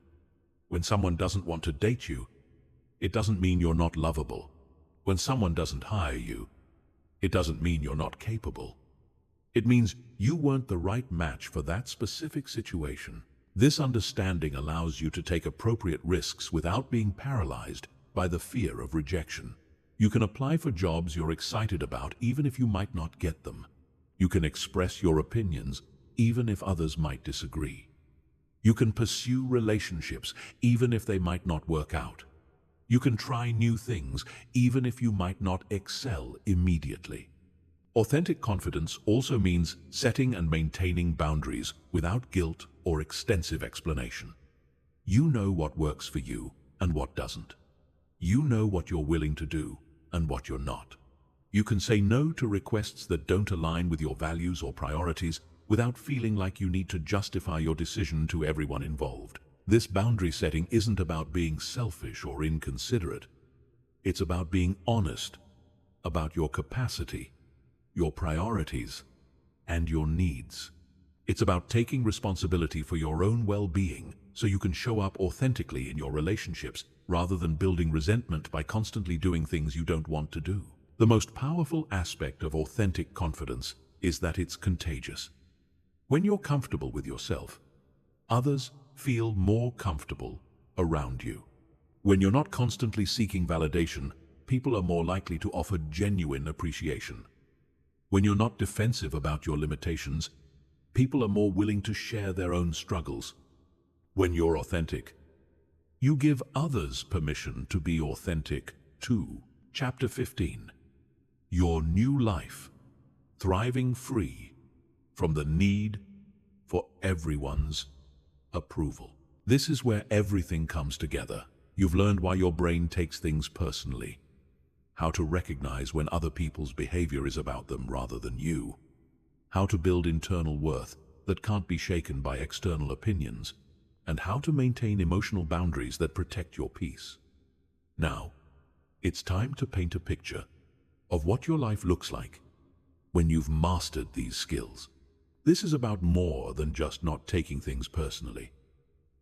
When someone doesn't want to date you, it doesn't mean you're not lovable. When someone doesn't hire you, it doesn't mean you're not capable. It means you weren't the right match for that specific situation. This understanding allows you to take appropriate risks without being paralyzed by the fear of rejection. You can apply for jobs you're excited about even if you might not get them. You can express your opinions even if others might disagree. You can pursue relationships even if they might not work out. You can try new things even if you might not excel immediately. Authentic confidence also means setting and maintaining boundaries without guilt or extensive explanation. You know what works for you and what doesn't. You know what you're willing to do and what you're not. You can say no to requests that don't align with your values or priorities without feeling like you need to justify your decision to everyone involved. This boundary setting isn't about being selfish or inconsiderate. It's about being honest about your capacity, your priorities, and your needs. It's about taking responsibility for your own well-being so you can show up authentically in your relationships rather than building resentment by constantly doing things you don't want to do. The most powerful aspect of authentic confidence is that it's contagious. When you're comfortable with yourself, others feel more comfortable around you. When you're not constantly seeking validation, people are more likely to offer genuine appreciation. When you're not defensive about your limitations, people are more willing to share their own struggles. When you're authentic, you give others permission to be authentic too. Chapter 15. Your new life, thriving free from the need for everyone's approval. This is where everything comes together. You've learned why your brain takes things personally, how to recognize when other people's behavior is about them rather than you, how to build internal worth that can't be shaken by external opinions, and how to maintain emotional boundaries that protect your peace. Now, it's time to paint a picture of what your life looks like when you've mastered these skills. This is about more than just not taking things personally.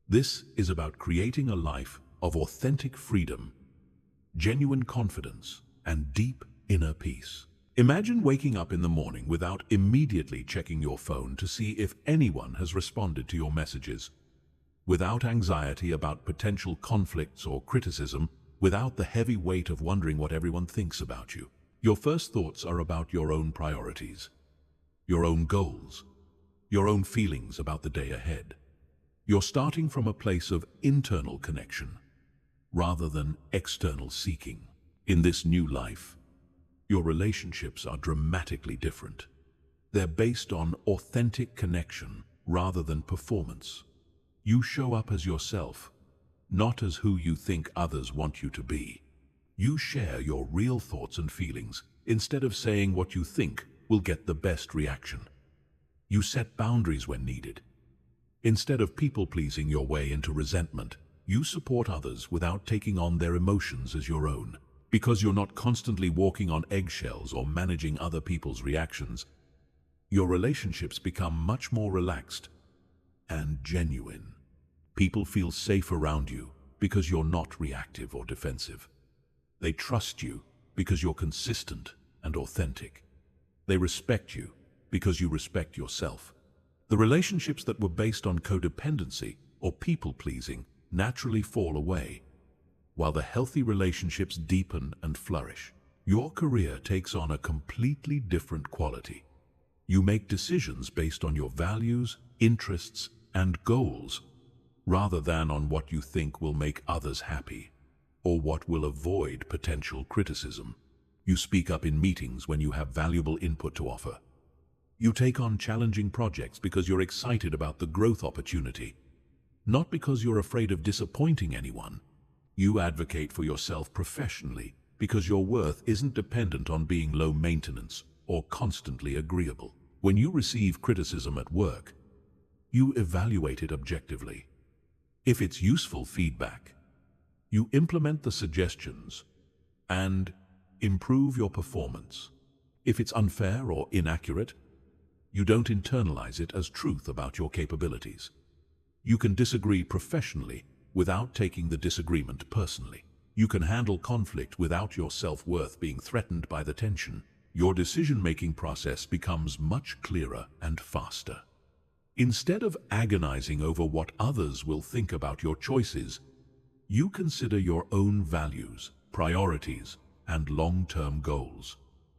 This is about creating a life of authentic freedom genuine confidence, and deep inner peace. Imagine waking up in the morning without immediately checking your phone to see if anyone has responded to your messages, without anxiety about potential conflicts or criticism, without the heavy weight of wondering what everyone thinks about you. Your first thoughts are about your own priorities, your own goals, your own feelings about the day ahead. You're starting from a place of internal connection, rather than external seeking. In this new life, your relationships are dramatically different. They're based on authentic connection rather than performance. You show up as yourself, not as who you think others want you to be. You share your real thoughts and feelings instead of saying what you think will get the best reaction. You set boundaries when needed. Instead of people-pleasing your way into resentment, you support others without taking on their emotions as your own. Because you're not constantly walking on eggshells or managing other people's reactions, your relationships become much more relaxed and genuine. People feel safe around you because you're not reactive or defensive. They trust you because you're consistent and authentic. They respect you because you respect yourself. The relationships that were based on codependency or people-pleasing naturally fall away, while the healthy relationships deepen and flourish. Your career takes on a completely different quality. You make decisions based on your values, interests, and goals, rather than on what you think will make others happy, or what will avoid potential criticism. You speak up in meetings when you have valuable input to offer. You take on challenging projects because you're excited about the growth opportunity, not because you're afraid of disappointing anyone. You advocate for yourself professionally because your worth isn't dependent on being low maintenance or constantly agreeable. When you receive criticism at work, you evaluate it objectively. If it's useful feedback, you implement the suggestions and improve your performance. If it's unfair or inaccurate, you don't internalize it as truth about your capabilities. You can disagree professionally without taking the disagreement personally. You can handle conflict without your self-worth being threatened by the tension. Your decision-making process becomes much clearer and faster. Instead of agonizing over what others will think about your choices, you consider your own values, priorities, and long-term goals.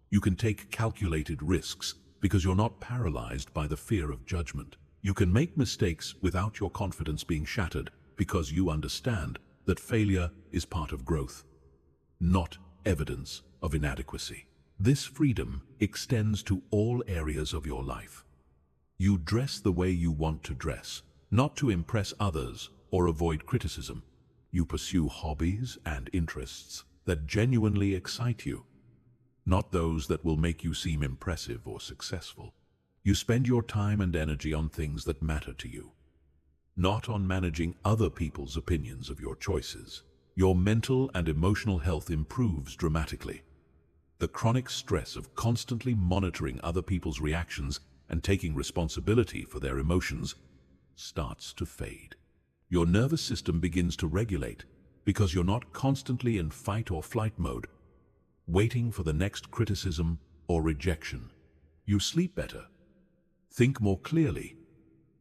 You can take calculated risks because you're not paralyzed by the fear of judgment. You can make mistakes without your confidence being shattered because you understand that failure is part of growth, not evidence of inadequacy. This freedom extends to all areas of your life. You dress the way you want to dress, not to impress others or avoid criticism. You pursue hobbies and interests that genuinely excite you, not those that will make you seem impressive or successful. You spend your time and energy on things that matter to you, not on managing other people's opinions of your choices. Your mental and emotional health improves dramatically. The chronic stress of constantly monitoring other people's reactions and taking responsibility for their emotions starts to fade. Your nervous system begins to regulate because you're not constantly in fight or flight mode, waiting for the next criticism or rejection. You sleep better, think more clearly,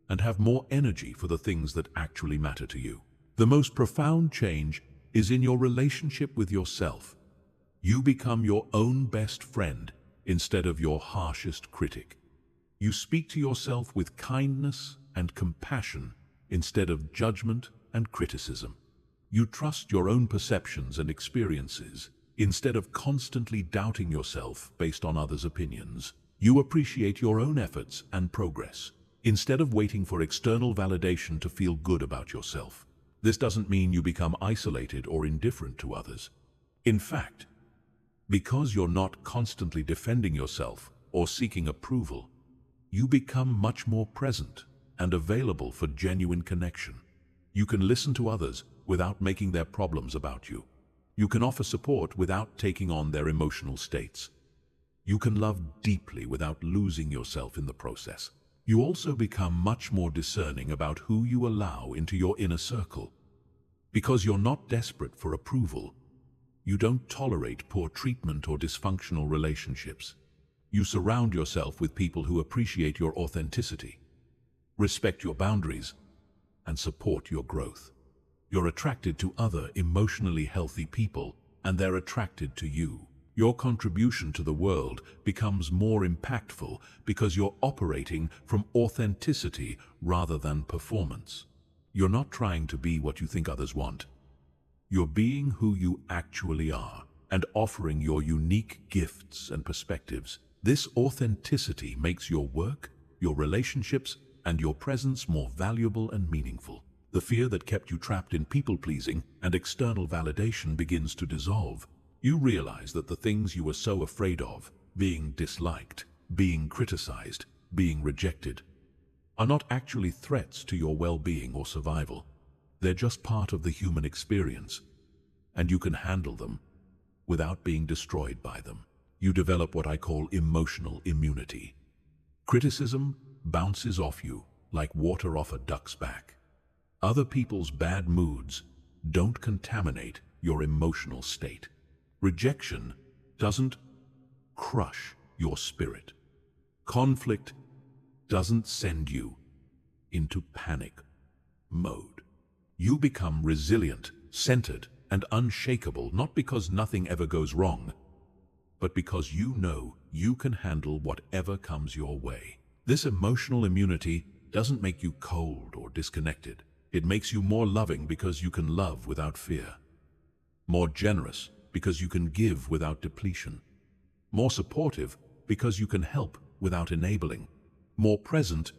and have more energy for the things that actually matter to you. The most profound change is in your relationship with yourself. You become your own best friend instead of your harshest critic. You speak to yourself with kindness and compassion instead of judgment and criticism. You trust your own perceptions and experiences instead of constantly doubting yourself based on others' opinions. You appreciate your own efforts and progress instead of waiting for external validation to feel good about yourself. This doesn't mean you become isolated or indifferent to others. In fact, because you're not constantly defending yourself or seeking approval, you become much more present and available for genuine connection. You can listen to others without making their problems about you. You can offer support without taking on their emotional states. You can love deeply without losing yourself in the process. You also become much more discerning about who you allow into your inner circle. Because you're not desperate for approval, You don't tolerate poor treatment or dysfunctional relationships. You surround yourself with people who appreciate your authenticity, respect your boundaries, and support your growth. You're attracted to other emotionally healthy people, and they're attracted to you. Your contribution to the world becomes more impactful because you're operating from authenticity rather than performance. You're not trying to be what you think others want. You're being who you actually are and offering your unique gifts and perspectives. This authenticity makes your work, your relationships, and your presence more valuable and meaningful. The fear that kept you trapped in people-pleasing and external validation begins to dissolve. You realize that the things you were so afraid of, being disliked, being criticized, being rejected, are not actually threats to your well-being or survival. They're just part of the human experience, and you can handle them without being destroyed by them. You develop what I call emotional immunity. Criticism bounces off you like water off a duck's back. Other people's bad moods don't contaminate your emotional state. Rejection doesn't crush your spirit. Conflict doesn't send you into panic mode. You become resilient, centered, and unshakable, not because nothing ever goes wrong, but because you know you can handle whatever comes your way. This emotional immunity doesn't make you cold or disconnected. It makes you more loving because you can love without fear. More generous because you can give without depletion. More supportive because you can help without enabling. More present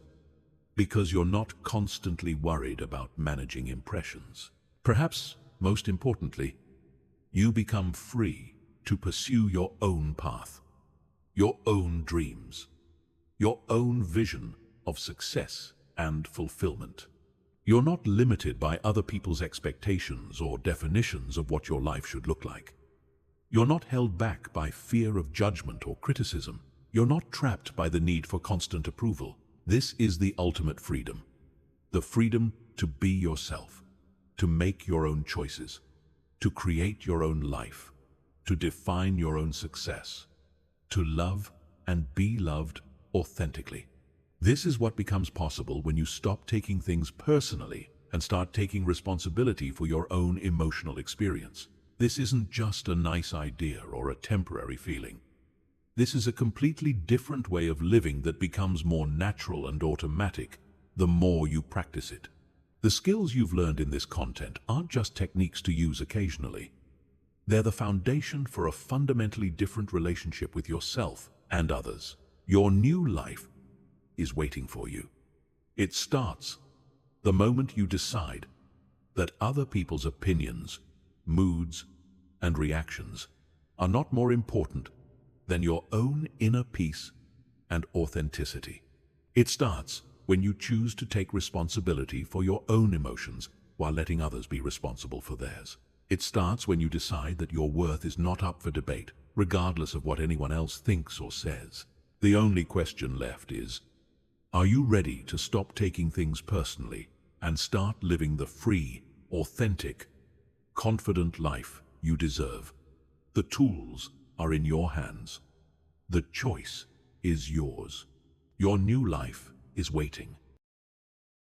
because you're not constantly worried about managing impressions. Perhaps most importantly, you become free to pursue your own path, your own dreams, your own vision of success and fulfillment. You're not limited by other people's expectations or definitions of what your life should look like. You're not held back by fear of judgment or criticism. You're not trapped by the need for constant approval. This is the ultimate freedom. The freedom to be yourself, to make your own choices, to create your own life, to define your own success, to love and be loved authentically. This is what becomes possible when you stop taking things personally and start taking responsibility for your own emotional experience. This isn't just a nice idea or a temporary feeling. This is a completely different way of living that becomes more natural and automatic the more you practice it. The skills you've learned in this content aren't just techniques to use occasionally. They're the foundation for a fundamentally different relationship with yourself and others. Your new life is waiting for you. It starts the moment you decide that other people's opinions, moods, and reactions are not more important than your own inner peace and authenticity. It starts when you choose to take responsibility for your own emotions while letting others be responsible for theirs. It starts when you decide that your worth is not up for debate, regardless of what anyone else thinks or says. The only question left is, are you ready to stop taking things personally and start living the free, authentic, confident life you deserve? The tools are in your hands. The choice is yours. Your new life is waiting.